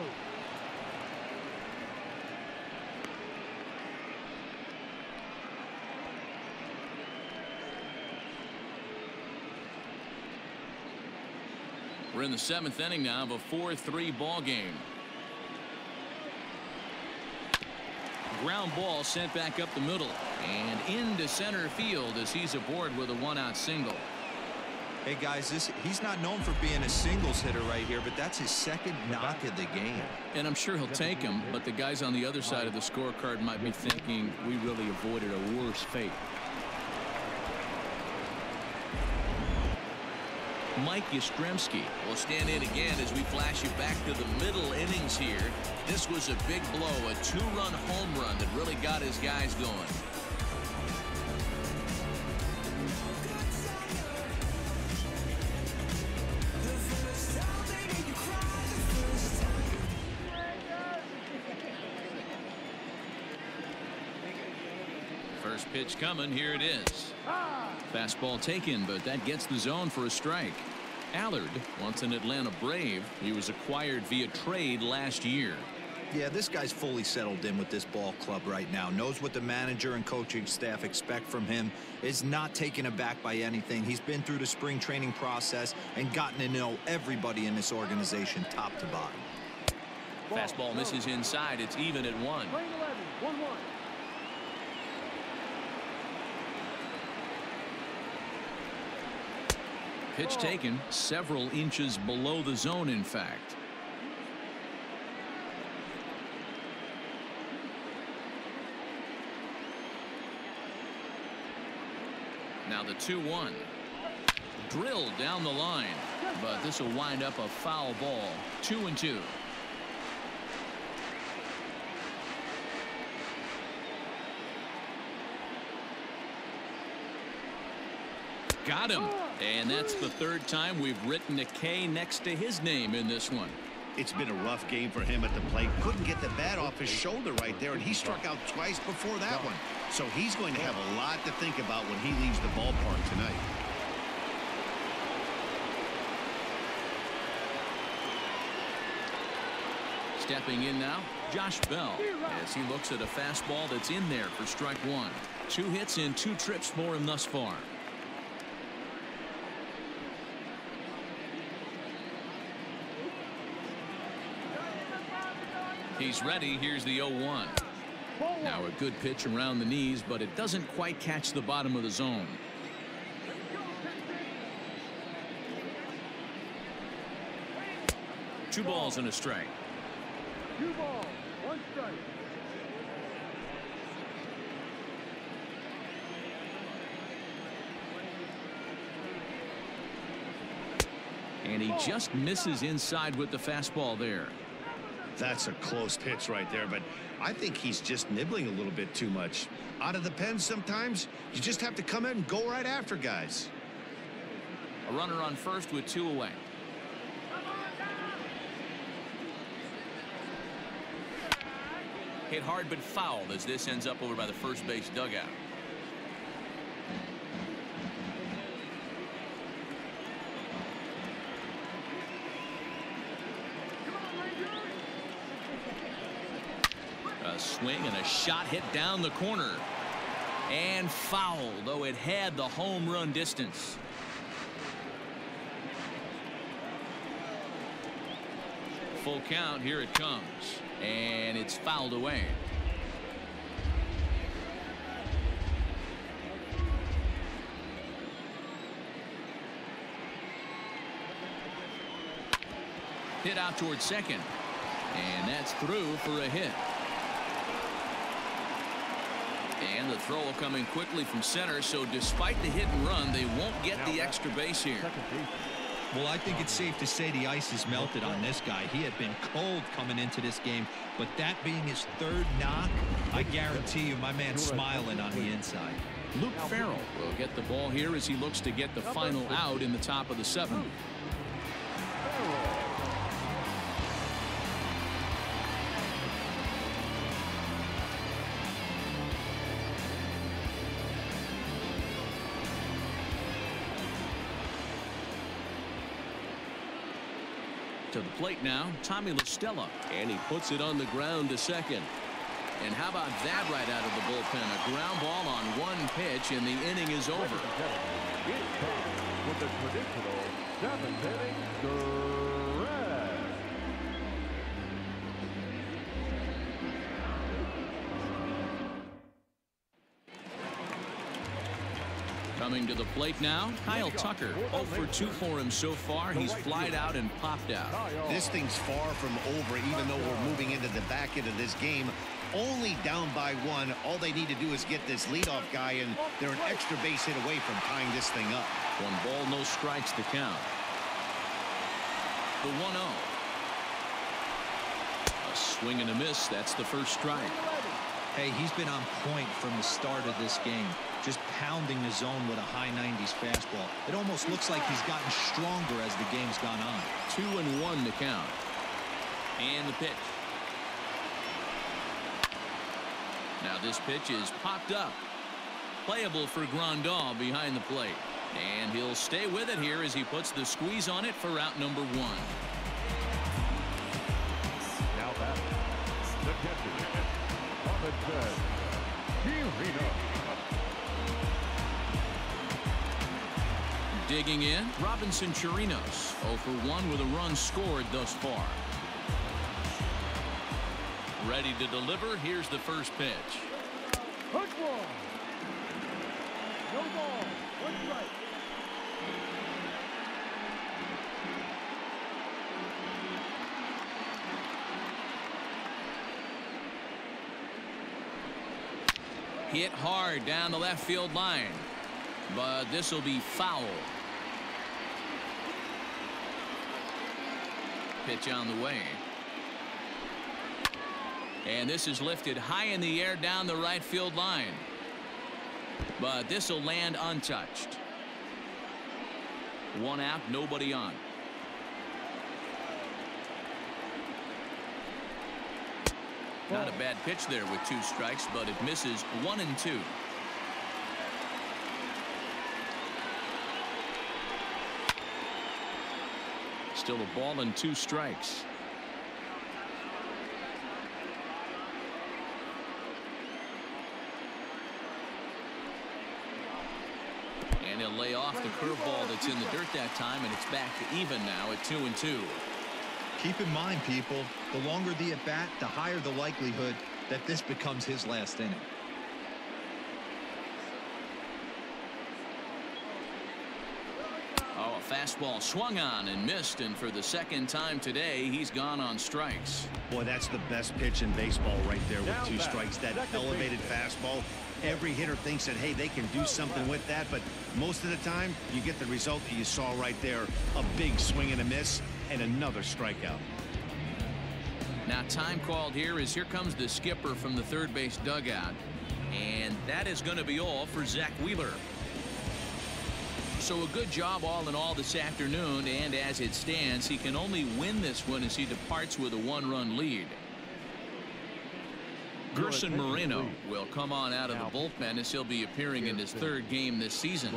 We're in the 7th inning now of a 4-3 ball game. Ground ball sent back up the middle and into center field as he's aboard with a 1-out single. Hey guys, he's not known for being a singles hitter right here, but that's his second knock of the game. And I'm sure he'll take him, but the guys on the other side of the scorecard might be thinking we really avoided a worse fate. Mike Yastrzemski will stand in again as we flash you back to the middle innings here. This was a big blow, a 2-run home run that really got his guys going. First pitch coming. Here it is. Fastball taken, but that gets the zone for a strike. Allard, once an Atlanta Brave, he was acquired via trade last year. Yeah, this guy's fully settled in with this ball club right now. Knows what the manager and coaching staff expect from him. Is not taken aback by anything. He's been through the spring training process and gotten to know everybody in this organization top to bottom. Fastball misses inside. It's even at 1. 1-1. Pitch taken several inches below the zone, in fact. Now the 2-1. Drilled down the line, but this will wind up a foul ball. 2-2. Got him. And that's the 3rd time we've written a K next to his name in this one. It's been a rough game for him at the plate. Couldn't get the bat off his shoulder right there, and he struck out twice before that one. So he's going to have a lot to think about when he leaves the ballpark tonight. Stepping in now, Josh Bell, as he looks at a fastball that's in there for strike 1. 2 hits in 2 trips for him thus far. He's ready. Here's the 0-1. Now a good pitch around the knees, but it doesn't quite catch the bottom of the zone. 2 balls and a strike. 2 balls, 1 strike. And he just misses inside with the fastball there. That's a close pitch right there, but I think he's just nibbling a little bit too much. Out of the pen sometimes, you just have to come in and go right after guys. A runner on first with 2 away. Hit hard but fouled as this ends up over by the first base dugout. A swing and a shot hit down the corner. And foul, though it had the home run distance. Full count, here it comes. And it's fouled away. Hit out towards second. And that's through for a hit. And the throw coming quickly from center, so despite the hit and run, they won't get the extra base here. Well, I think it's safe to say the ice is melted on this guy. He had been cold coming into this game, but that being his 3rd knock, I guarantee you my man's smiling on the inside. Luke Farrell will get the ball here as he looks to get the final out in the top of the 7th. To the plate now, Tommy La Stella, and he puts it on the ground to second. And how about that right out of the bullpen? A ground ball on 1 pitch, and the inning is over. It's time with the traditional 7th inning stretch. Coming to the plate now, Kyle Tucker. 0 for 2 for him so far. He's flied out and popped out. This thing's far from over, even though we're moving into the back end of this game. Only down by 1. All they need to do is get this leadoff guy, and they're an extra base hit away from tying this thing up. 1 ball, no strikes to count. The 1-0. A swing and a miss. That's the first strike. Hey, he's been on point from the start of this game, just pounding the zone with a high 90s fastball. It almost looks like he's gotten stronger as the game's gone on. 2-1 to count. And the pitch. Now this pitch is popped up. Playable for Grandal behind the plate. And he'll stay with it here as he puts the squeeze on it for out number 1. Now back. The catcher. Digging in, Robinson Chirinos. 0 for 1 with a run scored thus far. Ready to deliver. Here's the first pitch. Hook ball. No ball. 1 strike. Hit hard down the left field line, but this will be foul. Pitch on the way. And this is lifted high in the air down the right field line. But this will land untouched. 1 out, nobody on. Not a bad pitch there with 2 strikes, but it misses 1 and 2. Still a ball and 2 strikes. And he'll lay off the curveball that's in the dirt that time, and it's back to even now at 2 and 2. Keep in mind, people, the longer the at-bat, the higher the likelihood that this becomes his last inning. Oh, a fastball swung on and missed, and for the second time today, he's gone on strikes. Boy, that's the best pitch in baseball right there with 2 strikes. That elevated fastball. Every hitter thinks that, hey, they can do something with that, but most of the time, you get the result that you saw right there. A big swing and a miss, and another strikeout. Now, time called here as here comes the skipper from the third base dugout. And that is going to be all for Zach Wheeler. So a good job all in all this afternoon, and as it stands, he can only win this one as he departs with a 1-run lead. Gerson Moreno will come on out of the bullpen as he'll be appearing in his 3rd game this season.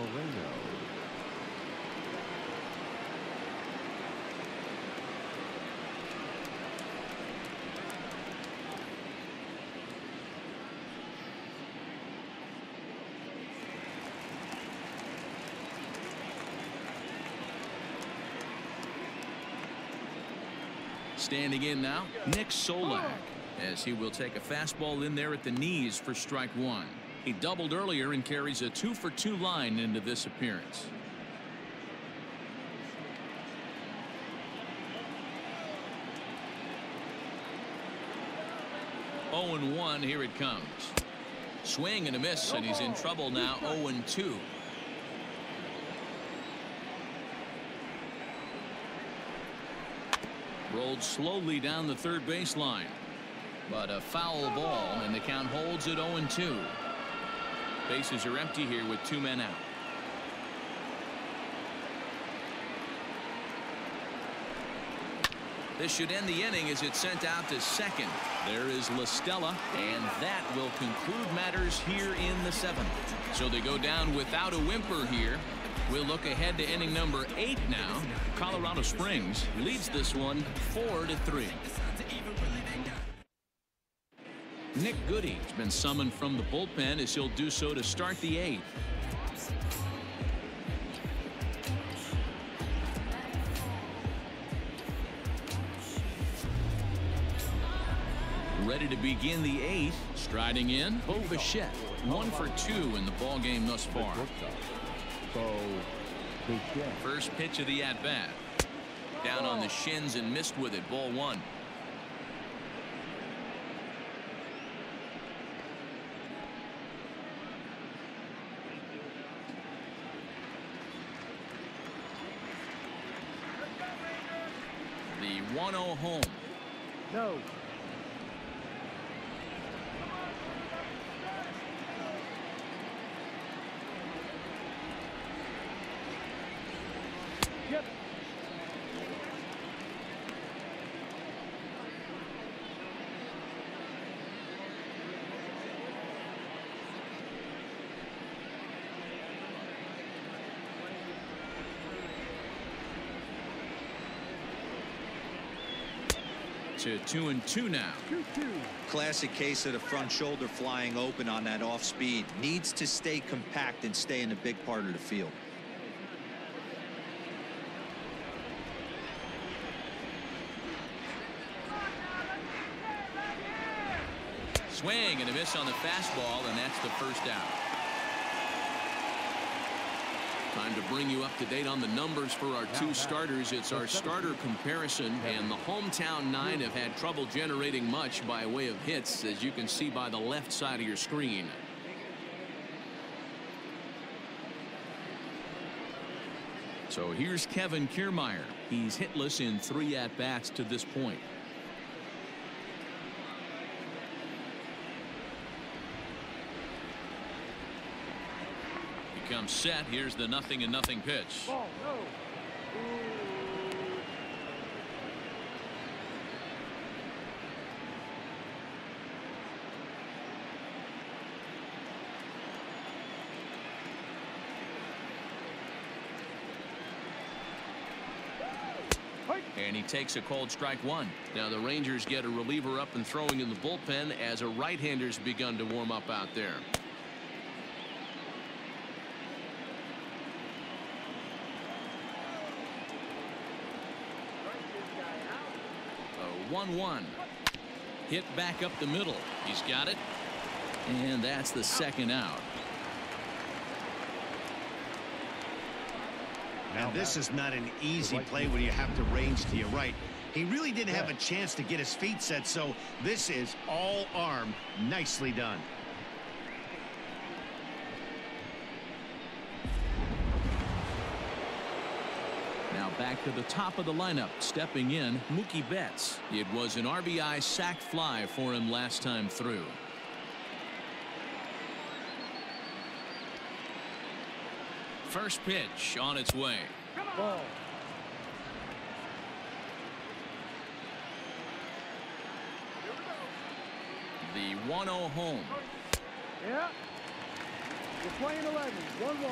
Standing in now, Nick Solak, as he will take a fastball in there at the knees for strike 1. He doubled earlier and carries a 2-for-2 line into this appearance. Oh, 0-1, here it comes. Swing and a miss, and he's in trouble now. 0-2. Rolled slowly down the third baseline, but a foul ball, and the count holds at 0-2. Bases are empty here with 2 men out. This should end the inning as it's sent out to second. There is La Stella, and that will conclude matters here in the 7th. So they go down without a whimper here. We'll look ahead to inning number 8 now. Colorado Springs leads this one 4-3. Nick Goody's been summoned from the bullpen as he'll do so to start the 8th. Ready to begin the 8th. Striding in, Bo Bichette. 1 for 2 in the ball game thus far. First pitch of the at-bat. Down on the shins and missed with it. Ball 1. The 1-0 home. No. Yep. To 2-2 now. 2-2. Classic case of the front shoulder flying open on that off speed. Needs to stay compact and stay in the big part of the field. Swing and a miss on the fastball, and that's the first out. Time to bring you up to date on the numbers for our 2 starters. It's our starter comparison, and the hometown 9 have had trouble generating much by way of hits, as you can see by the left side of your screen. So here's Kevin Kiermaier. He's hitless in 3 at-bats to this point. Comes set. Here's the 0-0 pitch. Ball, no. And he takes a cold strike 1. Now the Rangers get a reliever up and throwing in the bullpen as a right-hander's begun to warm up out there. 1-1. Hit back up the middle. He's got it. And that's the second out. Now this is not an easy play when you have to range to your right. He really didn't have a chance to get his feet set, so this is all arm. Nicely done. Now back to the top of the lineup, stepping in, Mookie Betts. It was an RBI sac fly for him last time through. First pitch on its way. Ball. The 1-0 home. Yeah. We're playing 11. 1-1.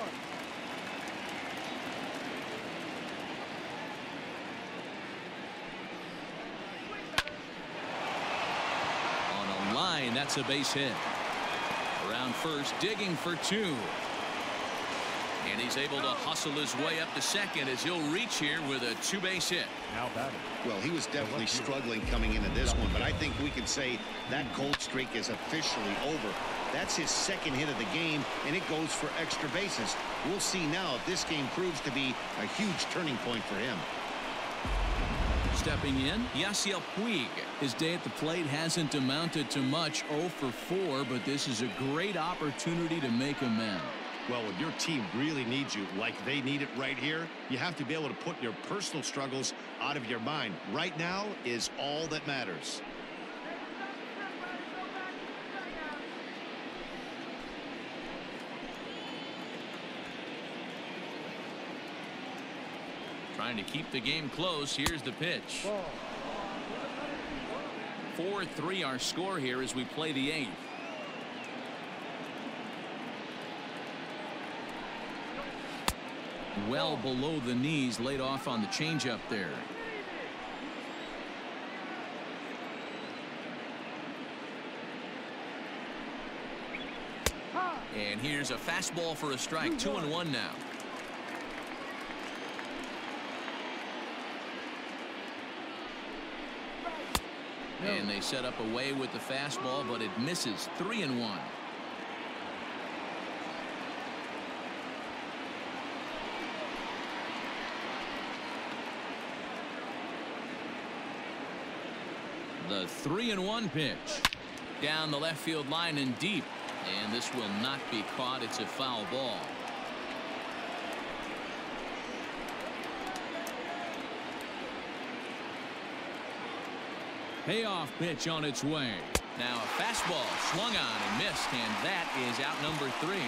On a line, that's a base hit. Around first, digging for two. And he's able to hustle his way up to second as he'll reach here with a two-base hit. Now batting. Well, he was definitely struggling coming into this one, but I think we can say that cold streak is officially over. That's his second hit of the game, and it goes for extra bases. We'll see now if this game proves to be a huge turning point for him. Stepping in, Yasiel Puig. His day at the plate hasn't amounted to much, 0 for 4, but this is a great opportunity to make amends. Well, when your team really needs you like they need it right here, you have to be able to put your personal struggles out of your mind. Right now is all that matters. Trying to keep the game close. Here's the pitch. 4-3 our score here as we play the 8th. Well below the knees, laid off on the changeup there. And here's a fastball for a strike. 2-1 now. And they set up away with the fastball, but it misses. 3-1. The 3-1 pitch. Down the left field line and deep. And this will not be caught. It's a foul ball. Payoff pitch on its way. Now a fastball swung on and missed, and that is out number 3.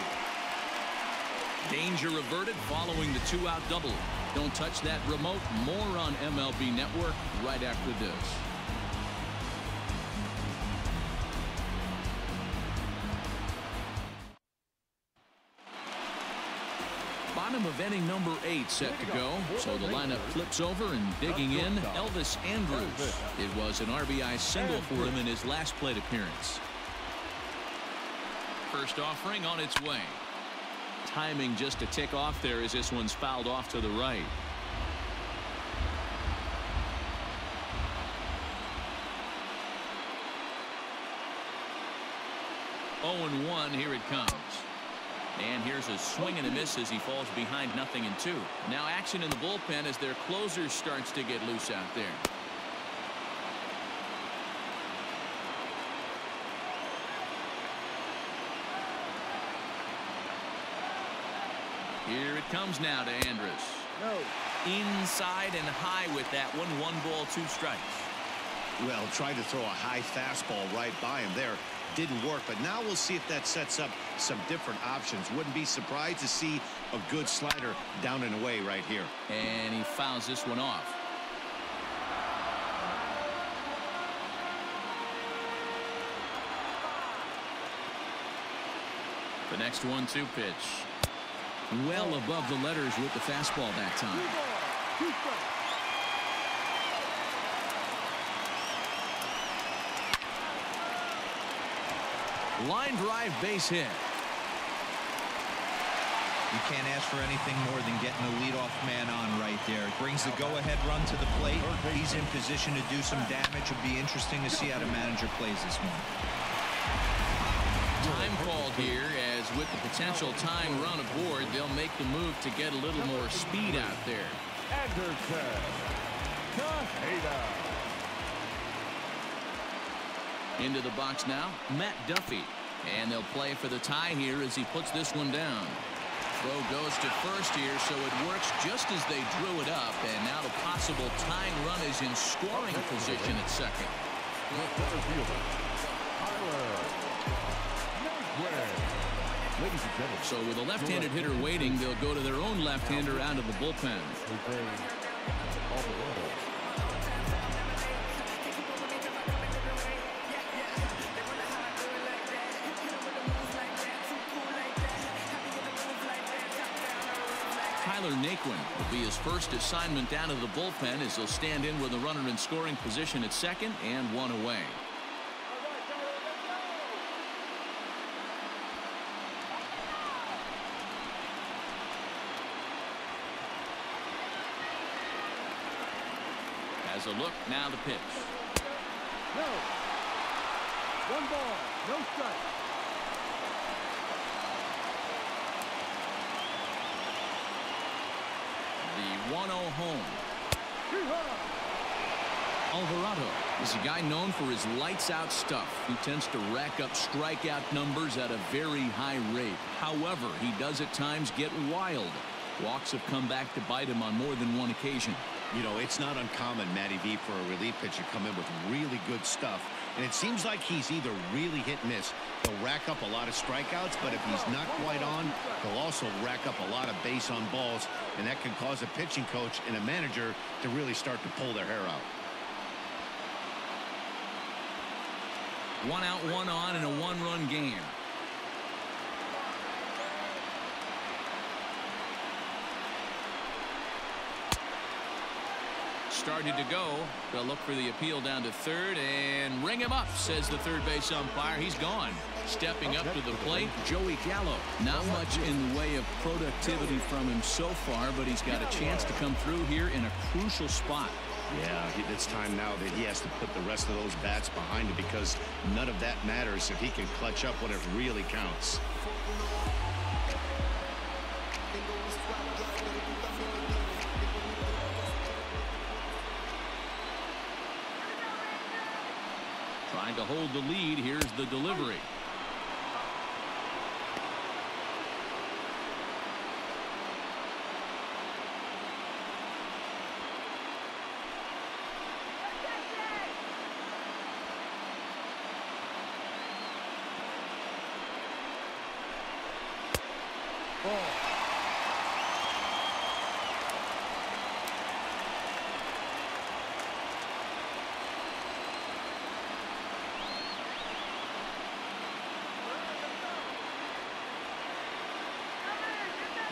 Danger averted following the 2-out double. Don't touch that remote. More on MLB Network right after this. Bottom of inning number 8 set to go. So the lineup flips over and digging in, Elvis Andrus. It was an RBI single for him in his last plate appearance. First offering on its way. Timing just to tick off there as this one's fouled off to the right. Oh, 0-1, here it comes. And here's a swing and a miss as he falls behind 0-2. Now action in the bullpen as their closer starts to get loose out there. Here it comes now to Andrus. No. Inside and high with that one. 1 ball, 2 strikes. Well, tried to throw a high fastball right by him there. Didn't work, but now we'll see if that sets up some different options. Wouldn't be surprised to see a good slider down and away right here. And he fouls this one off. The next 1-2 pitch. Well above the letters with the fastball that time. 2 strikes. Line drive base hit. You can't ask for anything more than getting the leadoff man on right there. Brings the go-ahead run to the plate. He's in position to do some damage. It'll be interesting to see how the manager plays this one. Time called here, as with the potential tying run aboard, they'll make the move to get a little more speed out there. Anderson. Tejeda. Into the box now, Matt Duffy. And they'll play for the tie here as he puts this one down. Throw goes to first here, so it works just as they drew it up. And now the possible tying run is in scoring position at second. So with a left-handed hitter waiting, they'll go to their own left-hander out of the bullpen. Tyler Naquin will be his first assignment down to the bullpen as he'll stand in with a runner in scoring position at second and one away. As a look, now the pitch. No. 1 ball, no strike. The 1-0 home. Alvarado is a guy known for his lights-out stuff. He tends to rack up strikeout numbers at a very high rate. However, he does at times get wild. Walks have come back to bite him on more than one occasion. You know, it's not uncommon, Matty V, for a relief pitcher to come in with really good stuff. And it seems like he's either really hit and miss. He'll rack up a lot of strikeouts, but if he's not quite on, he'll also rack up a lot of base on balls. And that can cause a pitching coach and a manager to really start to pull their hair out. 1 out, 1 on in a 1-run game. Started to go. They'll look for the appeal down to third and ring him up, says the third base umpire. He's gone. Stepping up to the plate, Joey Gallo. Not much in the way of productivity from him so far, but he's got a chance to come through here in a crucial spot. Yeah, it's time now that he has to put the rest of those bats behind him, because none of that matters if he can clutch up when it really counts. Trying to hold the lead. Here's the delivery.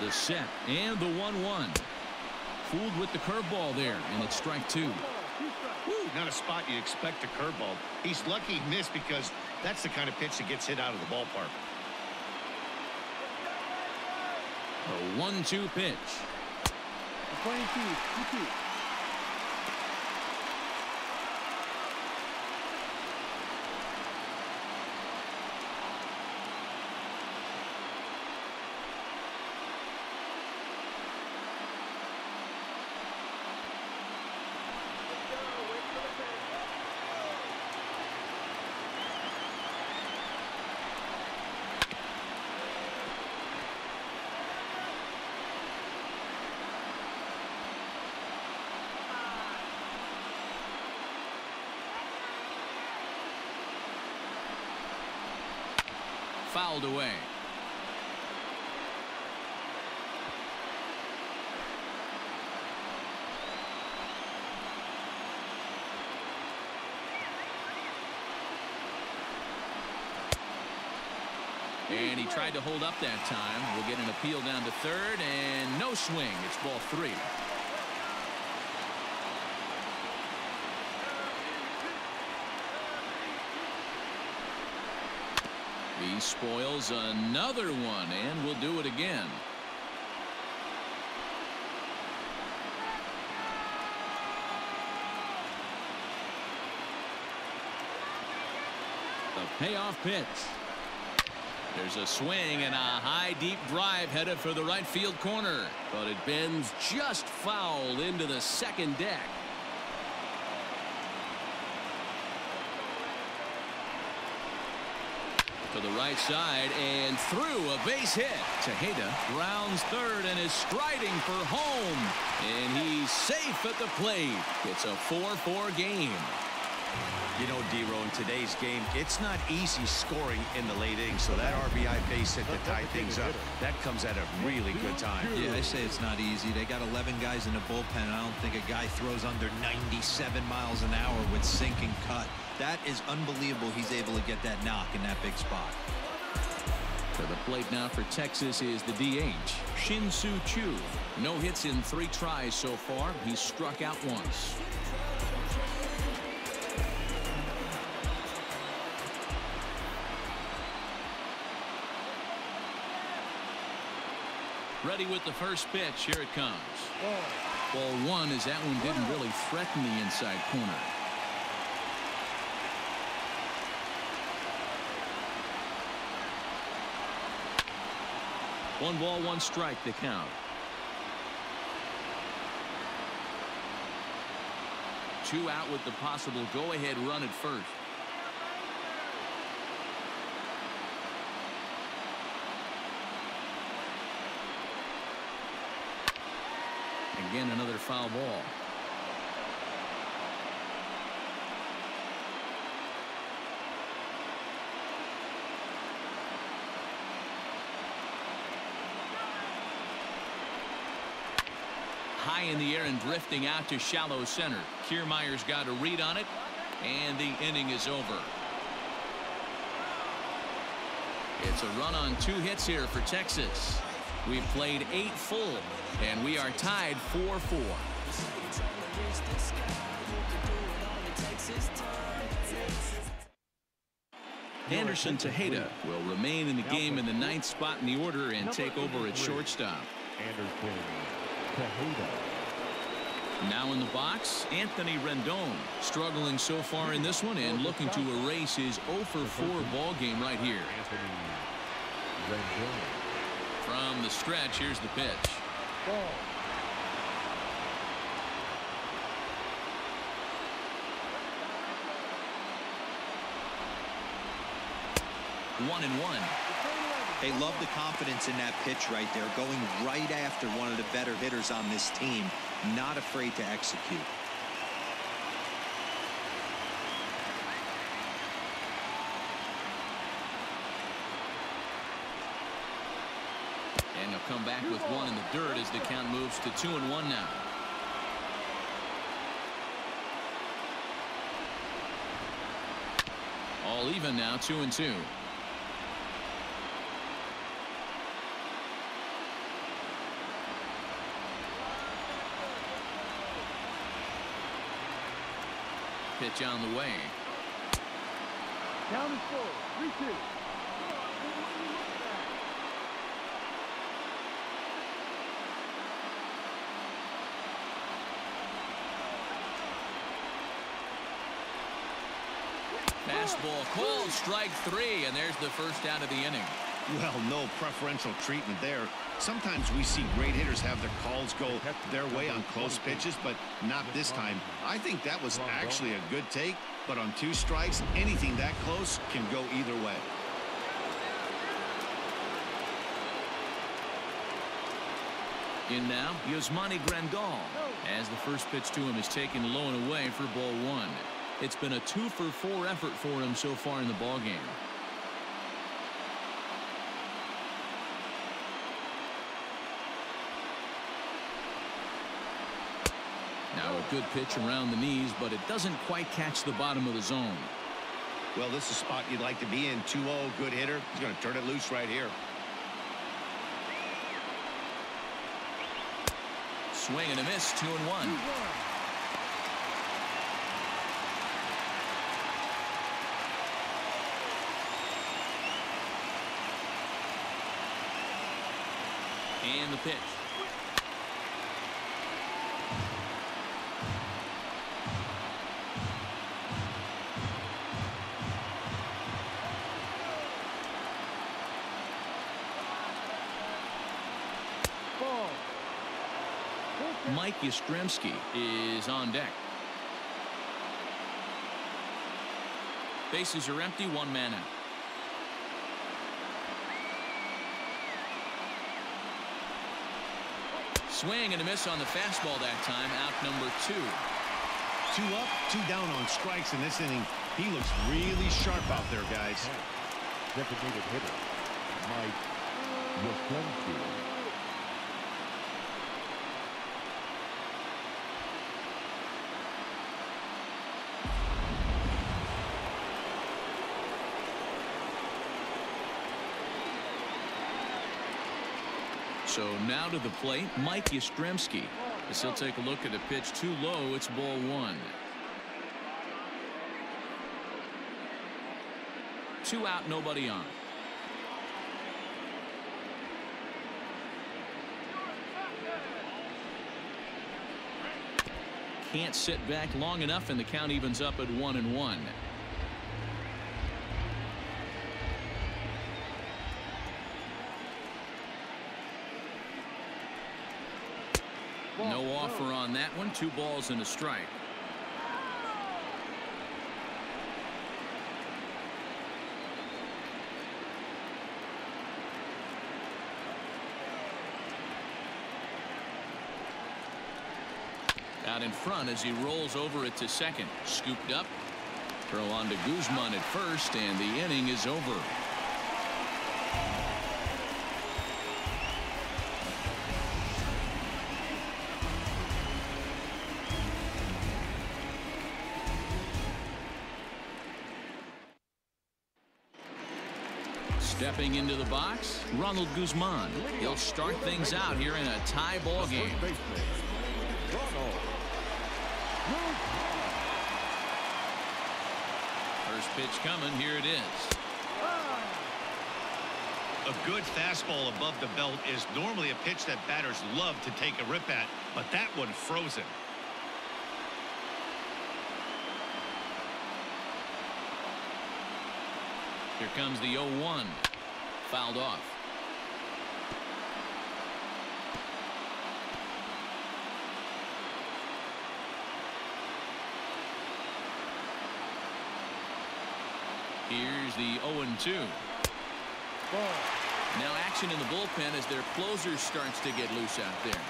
The set and the 1-1. Fooled with the curveball there, and it's strike 2. Woo, not a spot you'd expect a curveball. He's lucky he missed, because that's the kind of pitch that gets hit out of the ballpark. The 1-2 pitch. Playing 2-2. Fouled away. And he tried to hold up that time. We'll get an appeal down to third, and no swing. It's ball 3. He spoils another one, and we'll do it again. Payoff pitch. There's a swing and a high deep drive headed for the right field corner, but it bends just foul into the second deck. To the right side and through, a base hit. Tejeda grounds third and is striding for home, and he's safe at the plate. It's a 4-4 game. You know, D-Row, in today's game, it's not easy scoring in the late innings, so that RBI base hit to tie things up, that comes at a really good time. Yeah, I say it's not easy. They got 11 guys in the bullpen. I don't think a guy throws under 97 miles an hour with sink and cut. That is unbelievable. He's able to get that knock in that big spot. To the plate now for Texas is the DH, Shin-Soo Choo. No hits in 3 tries so far. He's struck out once. Ready with the first pitch. Here it comes. Ball 1, as that one didn't really threaten the inside corner. One ball, one strike, the count. 2 out with the possible go-ahead run at first. Again, another foul ball. High in the air and drifting out to shallow center. Kiermaier's got a read on it, and the inning is over. It's a run on 2 hits here for Texas. We've played 8 full, and we are tied 4-4. Anderson Tejeda will remain in the game in the 9th spot in the order and take over at shortstop. Anderson Tejeda. Now in the box, Anthony Rendon, struggling so far in this one and looking to erase his 0-for-4 ball game right here. Anthony Rendon. From the stretch, here's the pitch. Ball. One and one. They love the confidence in that pitch right there, going right after one of the better hitters on this team, not afraid to execute. And he'll come back with 1 in the dirt as the count moves to 2-1 now. All even now, 2-2. Pitch on the way. Down and forward. 3-2. Fastball called, strike 3, and there's the first out of the inning. Well, no preferential treatment there. Sometimes we see great hitters have their calls go their way on close pitches, but not this time. I think that was actually a good take, but on 2 strikes, anything that close can go either way. In now, Yasmani Grandal, as the first pitch to him is taken low and away for ball 1. It's been a 2-for-4 effort for him so far in the ballgame. Now a good pitch around the knees, but it doesn't quite catch the bottom of the zone. Well, this is a spot you'd like to be in. 2-0, good hitter. He's going to turn it loose right here. Swing and a miss, 2-1. And the pitch. Mike Yastrzemski is on deck. Bases are empty, one man out. Swing and a miss on the fastball that time. Out number 2. 2 up, 2 down on strikes in this inning. He looks really sharp out there, guys. Designated hitter, Mike Yastrzemski. So now to the plate, Mike Yastrzemski. As he'll take a look at a pitch too low. It's ball 1. 2 out, nobody on. Can't sit back long enough, and the count evens up at 1-1. No offer on that one. 2 balls and a strike. Out in front as he rolls over it to second. Scooped up. Throw on to Guzman at first, and the inning is over. Stepping into the box, Ronald Guzman. He'll start things out here in a tie ball game. First pitch coming. Here it is. A good fastball above the belt is normally a pitch that batters love to take a rip at, but that one frozen. Here comes the 0-1. Fouled off. Here's the 0-2. Now action in the bullpen as their closer starts to get loose out there.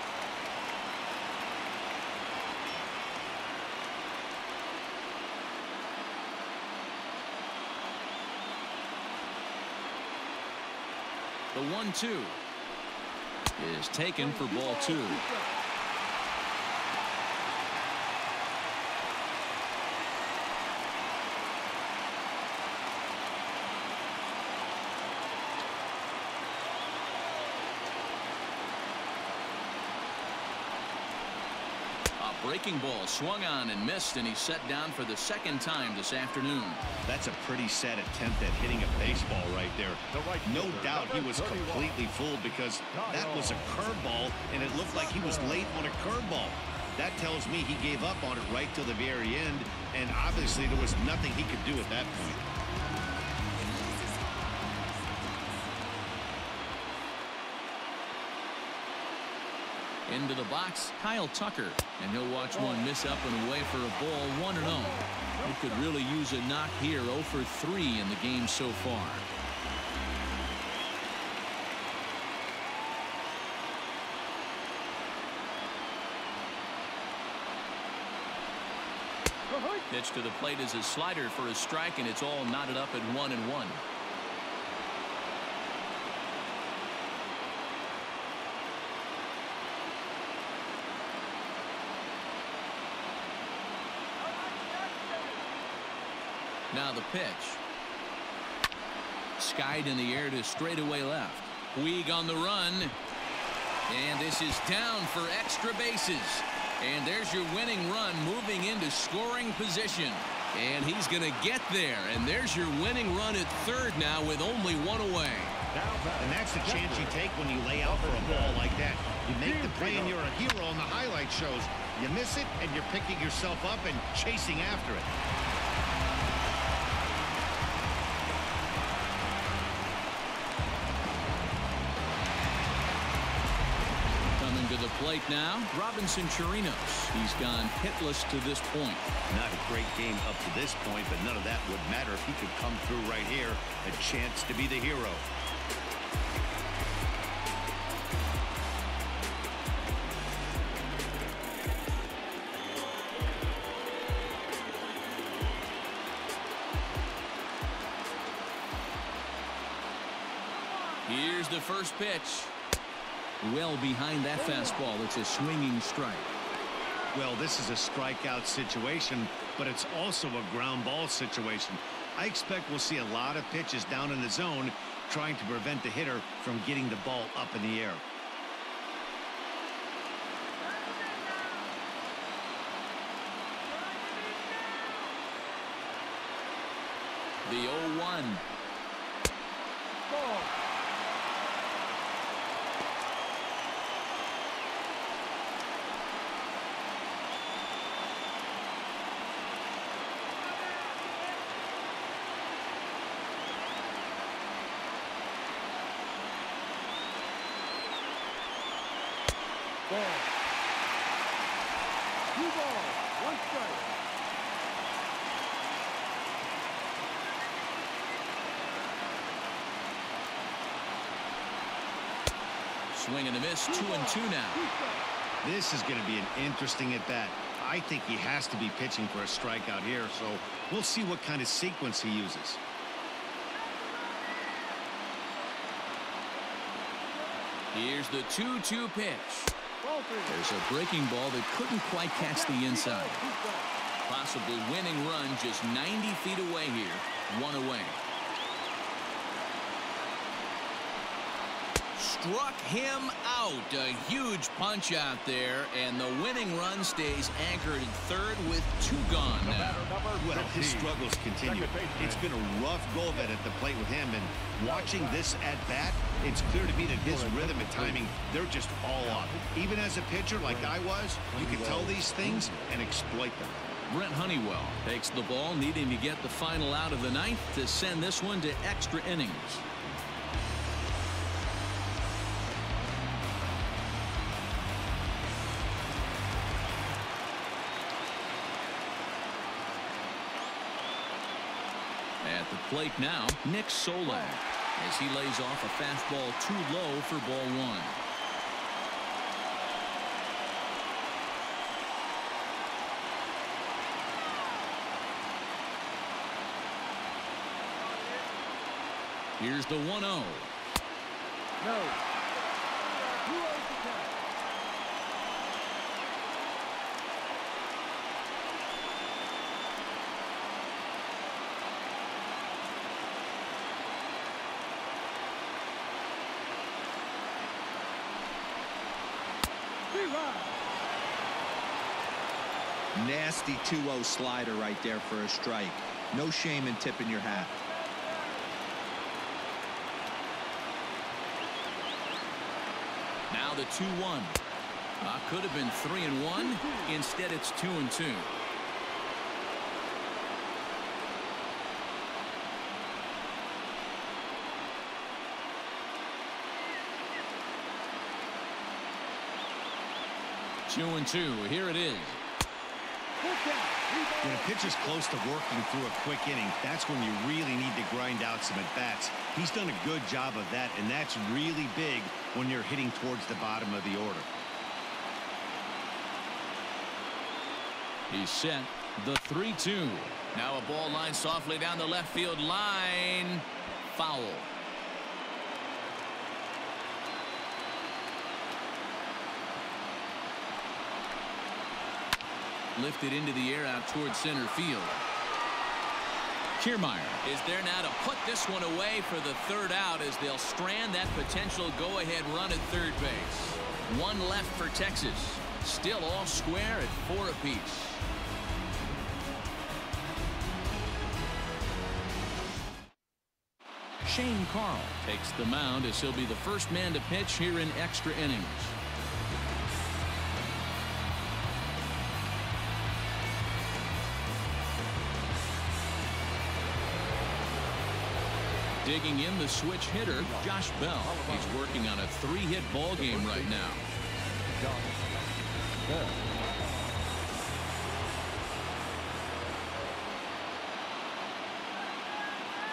The 1-2 is taken for ball 2. Breaking ball swung on and missed, and he's set down for the second time this afternoon. That's a pretty sad attempt at hitting a baseball right there. No doubt he was completely fooled because that was a curveball, and it looked like he was late on a curveball. That tells me he gave up on it right till the very end, and obviously there was nothing he could do at that point. Into the box, Kyle Tucker, and he'll watch one miss up and away for a ball. 1-0. He could really use a knock here. 0 for 3 in the game so far. Pitch to the plate is a slider for a strike, and it's all knotted up at 1-1. Now the pitch. Skied in the air to straightaway left. Puig on the run. And this is down for extra bases. And there's your winning run moving into scoring position. And he's going to get there. And there's your winning run at third now with only 1 away. And that's the chance you take when you lay out for a ball like that. You make the play and you're a hero on the highlight shows. You miss it and you're picking yourself up and chasing after it. plate now, Robinson Chirinos. He's gone hitless to this point. Not a great game up to this point, but none of that would matter if he could come through right here. A chance to be the hero. Here's the first pitch. Well behind that fastball. It's a swinging strike. Well, this is a strikeout situation, but it's also a ground ball situation. I expect we'll see a lot of pitches down in the zone trying to prevent the hitter from getting the ball up in the air. The 0-1. Ball. Ball. 2 balls, 1 strike. Swing and a miss. 2-2 now. This is going to be an interesting at bat. I think he has to be pitching for a strikeout here, so we'll see what kind of sequence he uses. Here's the 2-2 pitch. Ball 3. There's a breaking ball that couldn't quite catch the inside. Possible winning run just 90 feet away here. 1 away. Struck him out. A huge punch out there, and the winning run stays anchored at third with 2 gone now. Well, his struggles continue. It's been a rough go of it at the plate with him, and watching this at bat, it's clear to me that his rhythm and timing, they're just all off. Even as a pitcher like I was, you can tell these things and exploit them. Brent Honeywell takes the ball, needing to get the final out of the ninth to send this one to extra innings. At the plate now, Nick Solak, as he lays off a fastball too low for ball 1. Here's the 1-0. No. 2-0 to count. Nasty 2-0 slider right there for a strike. No shame in tipping your hat. Now the 2-1. Could have been 3-1. Instead, it's 2-2. Two and 2. Here it is. When a pitcher's close to working through a quick inning, that's when you really need to grind out some at-bats. He's done a good job of that, and that's really big when you're hitting towards the bottom of the order. He's set. The 3-2. Now a ball line softly down the left field line. Foul. Lifted into the air out towards center field. Kiermaier is there now to put this one away for the third out as they'll strand that potential go-ahead run at third base. 1 left for Texas. Still all square at 4 apiece. Shane Carl takes the mound as he'll be the first man to pitch here in extra innings. Digging in the switch hitter, Josh Bell. He's working on a 3-hit ball game right now. There.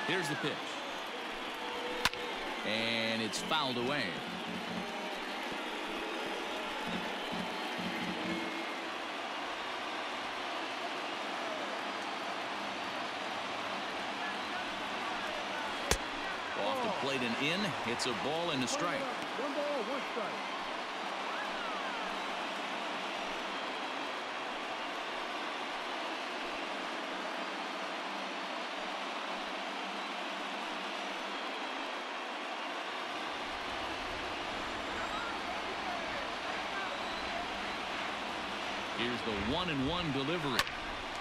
Here's the pitch. And it's fouled away. Off the plate and in. It's a ball and a strike. 1 ball, 1 strike. Here's the 1-1 delivery.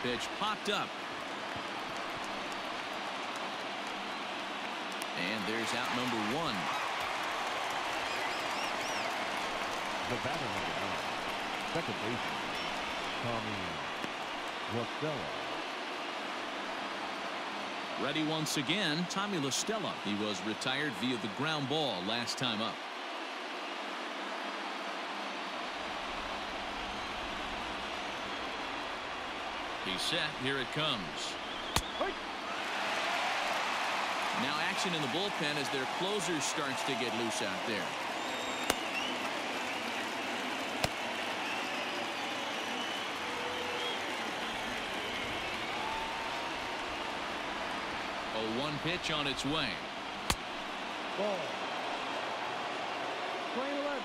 Pitch popped up. And there's out number 1. The batter number 9. Second baseman, Tommy Rostella. Ready once again, Tommy La Stella. He was retired via the ground ball last time up. He's set. Here it comes. Now action in the bullpen as their closer starts to get loose out there. A 1 pitch on its way. Ball. Plane 11.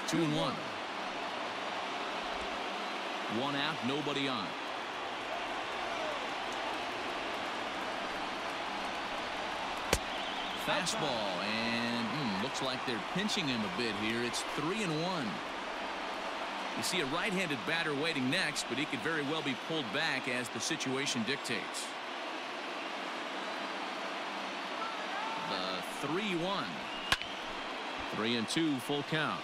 Two and 1. 1 out, nobody on. Fastball, and looks like they're pinching him a bit here. It's 3-1. You see a right-handed batter waiting next, but he could very well be pulled back as the situation dictates. The 3-1. 3-2 full count.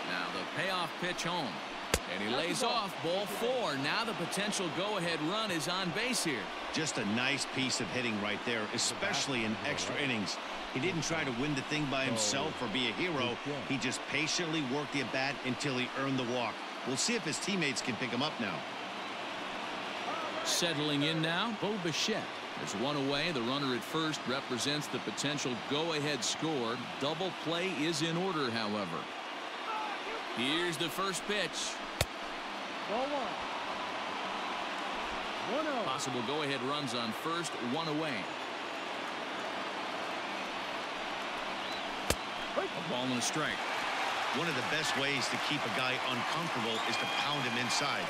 Now the payoff pitch home. And he lays off. Ball 4. Now the potential go-ahead run is on base here. Just a nice piece of hitting right there, especially in extra innings. He didn't try to win the thing by himself or be a hero. He just patiently worked the at-bat until he earned the walk. We'll see if his teammates can pick him up now. Settling in now, Bo Bichette. There's 1 away. The runner at first represents the potential go-ahead score. Double play is in order, however. Here's the first pitch. Ball 1. 1-0. Possible go-ahead runs on first, 1 away. A ball and a strike. One of the best ways to keep a guy uncomfortable is to pound him inside.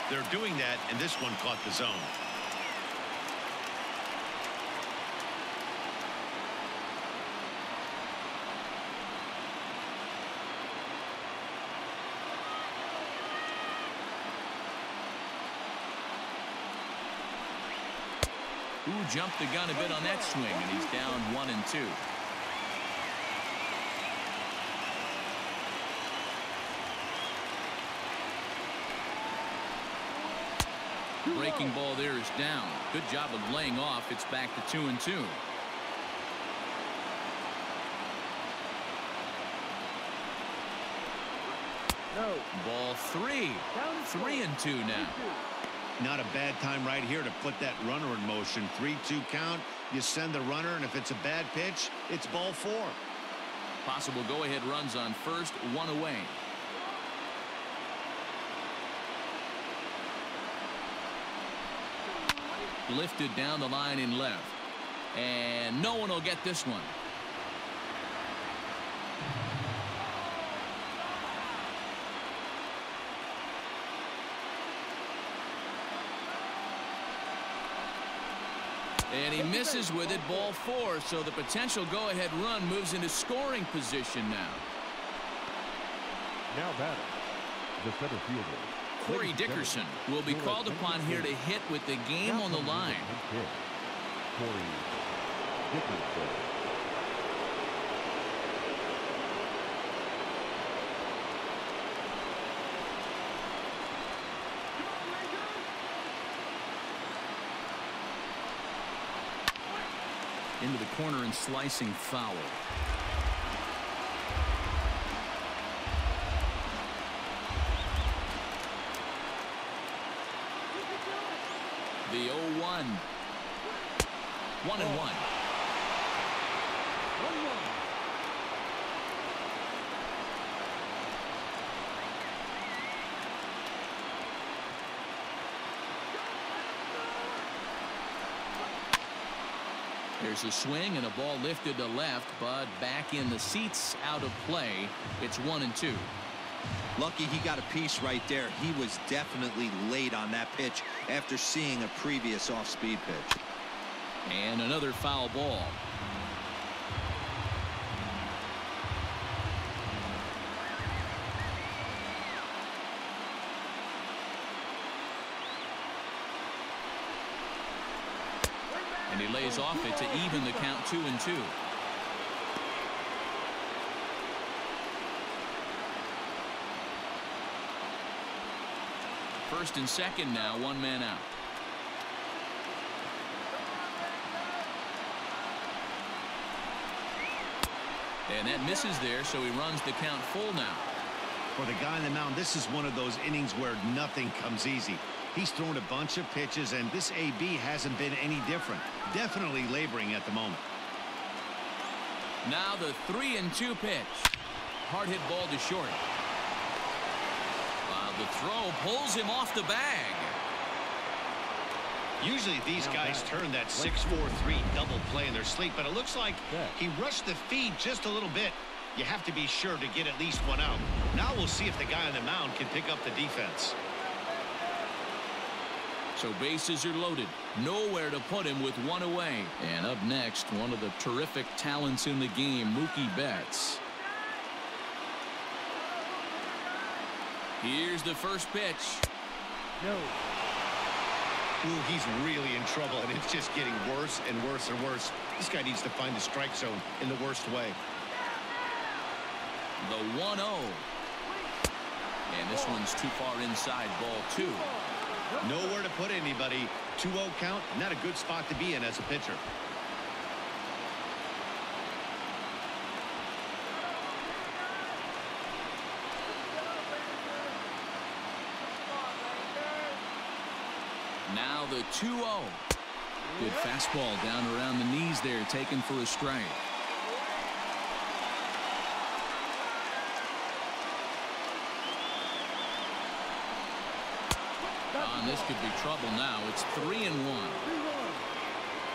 They're doing that, and this one caught the zone. Who jumped the gun a bit on that swing, and he's down 1-2. Breaking ball there is down. Good job of laying off. It's back to 2-2. No. Ball 3. 3-2 now. Not a bad time right here to put that runner in motion. 3-2 count. You send the runner, and if it's a bad pitch, it's ball 4. Possible go-ahead runs on first, 1 away. Lifted down the line in left. And no one will get this one. And he misses with it, ball 4. So the potential go-ahead run moves into scoring position now. Now batting, the center fielder, Corey Dickerson will be called upon here to hit with the game on the line. Corey Dickerson. Into the corner and slicing foul. The 0-1. 1-1. There's a swing and a ball lifted to left, but back in the seats, out of play. It's 1-2. Lucky he got a piece right there. He was definitely late on that pitch after seeing a previous off-speed pitch. And another foul ball. And he lays off it to even the count 2-2. First and second now, one man out. And that misses there, so he runs the count full now. For the guy on the mound, this is one of those innings where nothing comes easy. He's thrown a bunch of pitches, and this AB hasn't been any different. Definitely laboring at the moment. Now the 3-2 pitch. Hard hit ball to short. The throw pulls him off the bag. Usually these guys turn that 6-4-3 double play in their sleep, but it looks like he rushed the feed just a little bit. You have to be sure to get at least one out. Now we'll see if the guy on the mound can pick up the defense. So bases are loaded. Nowhere to put him with one away. And up next, one of the terrific talents in the game, Mookie Betts. Here's the first pitch. No. Ooh, he's really in trouble, and it's just getting worse and worse and worse. This guy needs to find the strike zone in the worst way. The 1-0. And this one's too far inside, ball 2. Nowhere to put anybody. 2-0 count, not a good spot to be in as a pitcher. Now the 2-0. Good fastball down around the knees there, taken for a strike. And this could be trouble now. It's 3-1.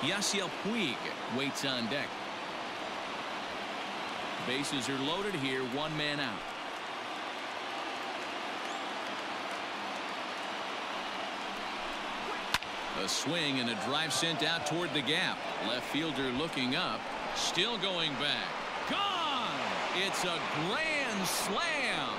Yasiel Puig waits on deck. Bases are loaded here, one man out. A swing and a drive sent out toward the gap. Left fielder looking up. Still going back. Gone! It's a grand slam.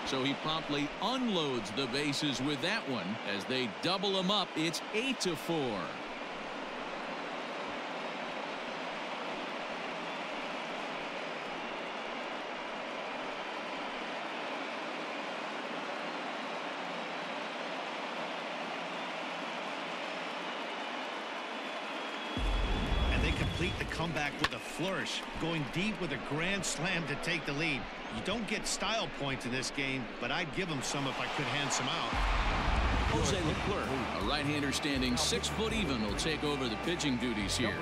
So he promptly unloads the bases with that one. As they double him up, it's 8-4. Complete the comeback with a flourish, going deep with a grand slam to take the lead. You don't get style points in this game, but I'd give him some if I could hand some out. Jose Leclerc, a right-hander standing 6 foot even, will take over the pitching duties here.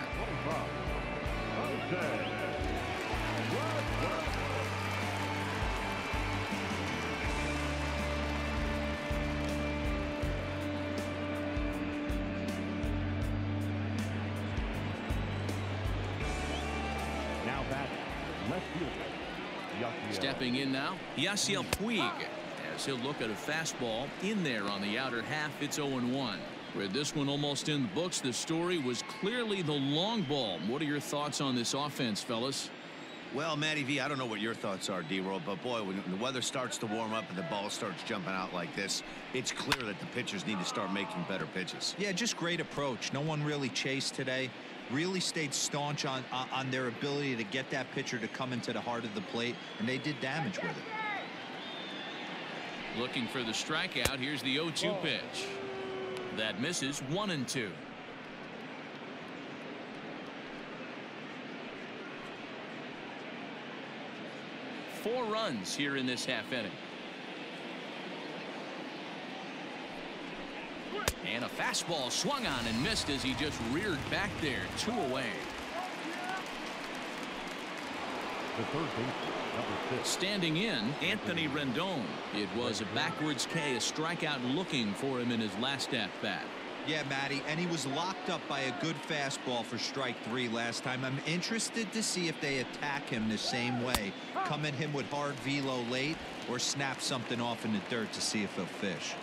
Stepping in now, Yasiel Puig, as he'll look at a fastball in there on the outer half. It's 0-1. With this one almost in the books, the story was clearly the long ball. What are your thoughts on this offense, fellas? Well, Matty V, I don't know what your thoughts are, D-Roll, but boy, when the weather starts to warm up and the ball starts jumping out like this, it's clear that the pitchers need to start making better pitches. Yeah, just great approach. No one really chased today. Really stayed staunch on their ability to get that pitcher to come into the heart of the plate, and they did damage with it. Looking for the strikeout. Here's the 0-2 pitch. That misses. 1-2. 4 runs here in this half inning. And a fastball swung on and missed as he just reared back there. 2 away. The third baseman, number 6. Standing in, Anthony Rendon. It was a backwards K, a strikeout looking for him in his last at bat. Yeah, Matty, and he was locked up by a good fastball for strike 3 last time. I'm interested to see if they attack him the same way. Come at him with hard velo late or snap something off in the dirt to see if he'll fish.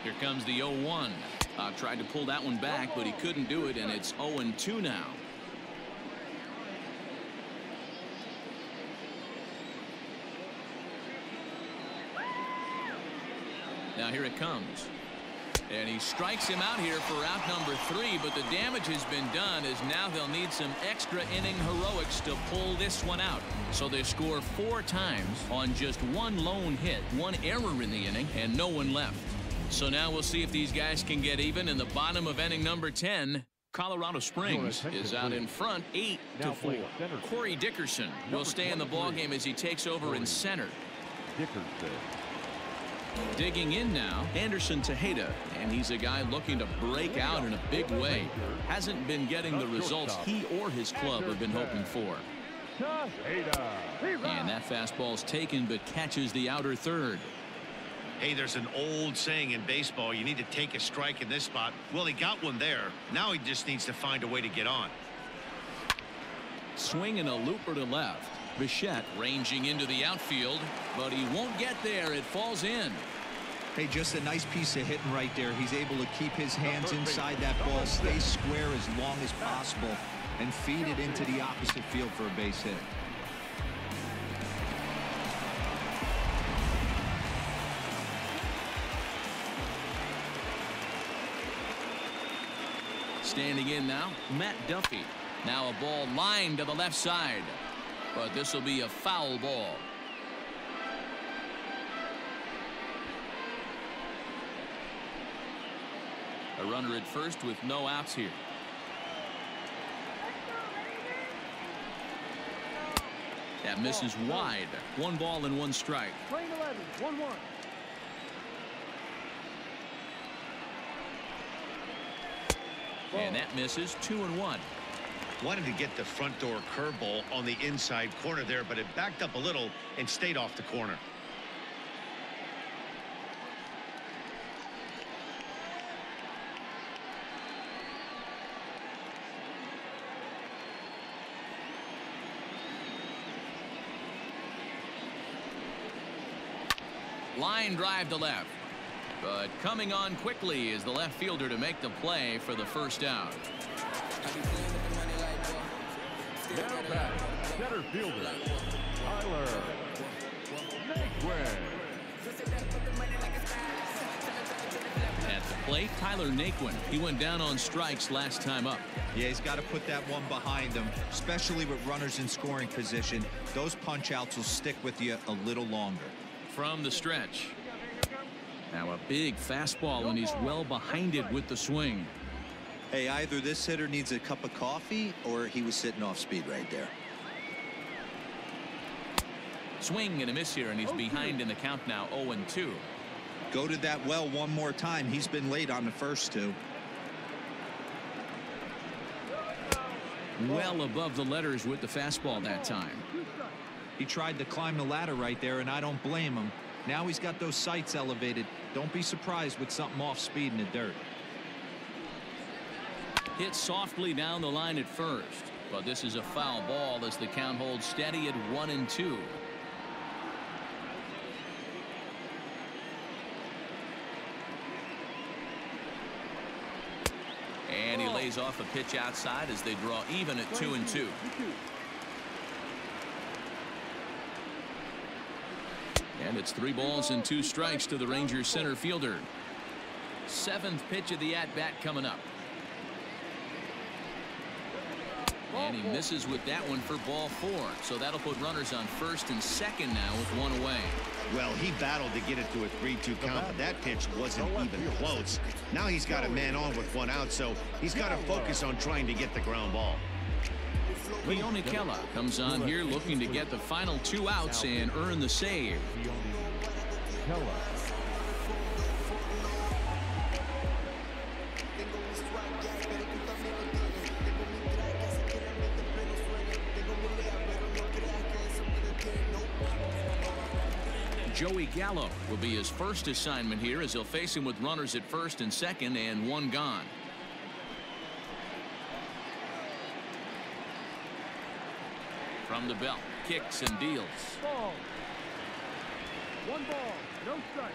Here comes the 0-1. Tried to pull that one back, but he couldn't do it, and it's 0-2 now. Now here it comes. And he strikes him out here for out number 3, but the damage has been done as now they'll need some extra inning heroics to pull this one out. So they score 4 times on just 1 lone hit, 1 error in the inning, and no one left. So now we'll see if these guys can get even in the bottom of inning number 10. Colorado Springs is out in front 8-4. Corey Dickerson will stay in the ballgame as he takes over in center. Dickerson. Digging in now, Anderson Tejeda, and he's a guy looking to break out in a big way. Hasn't been getting the results he or his club have been hoping for. And that fastball's taken but catches the outer third. Hey, there's an old saying in baseball, you need to take a strike in this spot. Well, he got one there. Now he just needs to find a way to get on. Swing and a looper to left. Bichette ranging into the outfield, but he won't get there. It falls in. Hey, just a nice piece of hitting right there. He's able to keep his hands inside that ball, stay square as long as possible, and feed it into the opposite field for a base hit. Standing in now, Matt Duffy. Now a ball lined to the left side, but this will be a foul ball. A runner at first with no outs here. That misses wide. 1 ball and 1 strike. Playing 11, 1-1. And that misses. 2-1. Wanted to get the front door curveball on the inside corner there, but it backed up a little and stayed off the corner. Line drive to left. But coming on quickly is the left fielder to make the play for the first out. Now back, center fielder, Tyler Naquin. At the plate, Tyler Naquin. He went down on strikes last time up. Yeah, he's got to put that one behind him, especially with runners in scoring position. Those punch outs will stick with you a little longer. From the stretch. Now a big fastball, and he's well behind it with the swing. Hey, either this hitter needs a cup of coffee or he was sitting off speed right there. Swing and a miss here, and he's behind in the count now. 0-2. Go to that well one more time. He's been late on the first 2. Well above the letters with the fastball that time. He tried to climb the ladder right there, and I don't blame him. Now he's got those sights elevated. Don't be surprised with something off speed in the dirt. Hit softly down the line at first, but this is a foul ball as the count holds steady at 1-2. And he lays off a pitch outside as they draw even at 2-2. And it's 3 balls and 2 strikes to the Rangers center fielder. 7th pitch of the at-bat coming up. And he misses with that one for ball 4. So that'll put runners on first and second now with 1 away. Well, he battled to get it to a 3-2 count, but that pitch wasn't even close. Now he's got a man on with 1 out, so he's got to focus on trying to get the ground ball. Leone Kela comes on here looking to get the final 2 outs and earn the save. Joey Gallo will be his first assignment here as he'll face him with runners at first and second and 1 gone. From the belt, kicks and deals. Ball. 1 ball, no strike.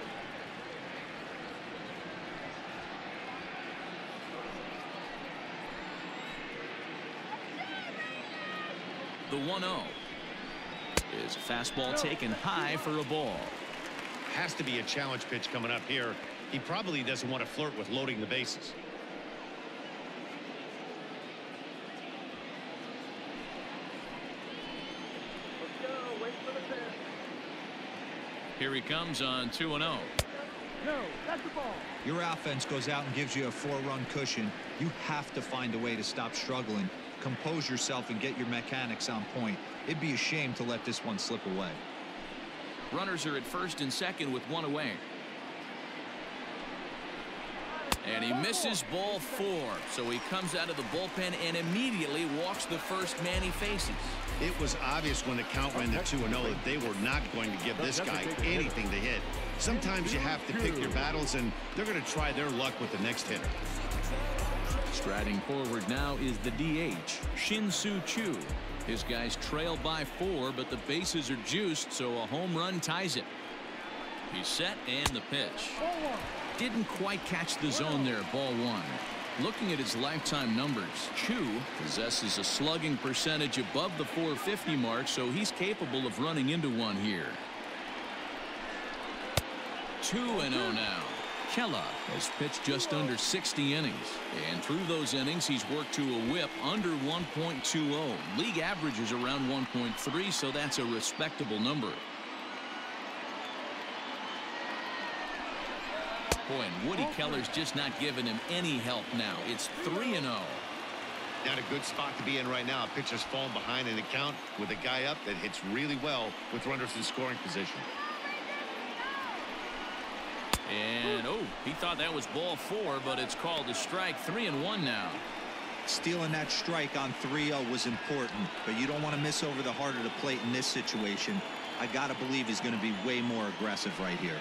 The 1-0 is a fastball taken high for a ball. Has to be a challenge pitch coming up here. He probably doesn't want to flirt with loading the bases. Here he comes on 2-0. No, that's the ball. Your offense goes out and gives you a 4-run cushion. You have to find a way to stop struggling. Compose yourself and get your mechanics on point. It'd be a shame to let this one slip away. Runners are at first and second with 1 away. And he misses ball 4. So he comes out of the bullpen and immediately walks the first man he faces. It was obvious when the count ran to 2-0 that they were not going to give this guy anything to hit. Sometimes you have to pick your battles, and they're going to try their luck with the next hitter. Striding forward now is the DH, Shin-Soo Choo. His guys trail by 4, but the bases are juiced, so a home run ties it. He's set and the pitch. Didn't quite catch the zone there, ball 1. Looking at his lifetime numbers, Choo possesses a slugging percentage above the .450 mark, so he's capable of running into one here. 2-0 now. Kela has pitched just under 60 innings, and through those innings he's worked to a whip under 1.20. League average is around 1.3, so that's a respectable number. Boy, and Woody Keller's just not giving him any help now. It's 3-0. Not a good spot to be in right now. A pitcher's falling behind in the count with a guy up that hits really well with runners in scoring position. And he thought that was ball 4, but it's called a strike. 3-1 now. Stealing that strike on 3-0 was important, but you don't want to miss over the heart of the plate in this situation. I gotta believe he's going to be way more aggressive right here.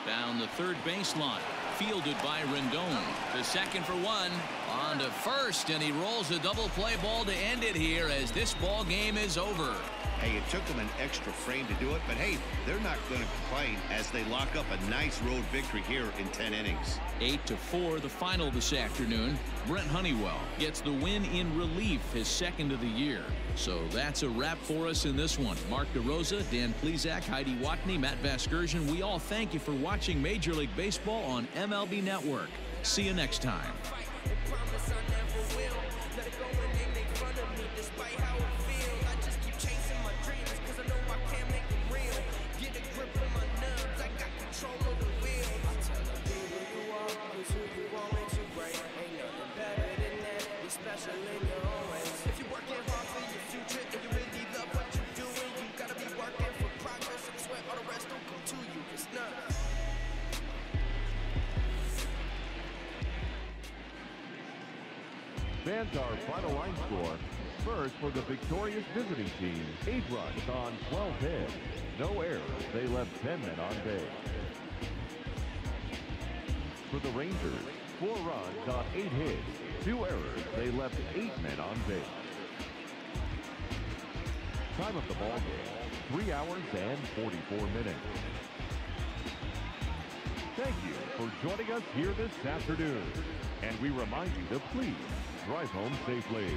Down the third baseline, fielded by Rendon. The second for 1, on to first, and he rolls a double play ball to end it here as this ball game is over. Hey, it took them an extra frame to do it, but hey, they're not going to complain as they lock up a nice road victory here in 10 innings. 8-4 the final this afternoon. Brent Honeywell gets the win in relief, his second of the year. So that's a wrap for us in this one. Mark DeRosa, Dan Plesac, Heidi Watney, Matt Vasgersian, we all thank you for watching Major League Baseball on MLB Network. See you next time. Fans, our final line score. First, for the victorious visiting team, 8 runs on 12 hits. No errors. They left 10 men on base. For the Rangers, 4 runs on 8 hits. 2 errors. They left 8 men on base. Time of the ball game, 3 hours and 44 minutes. Thank you for joining us here this afternoon. And we remind you to please drive home safely.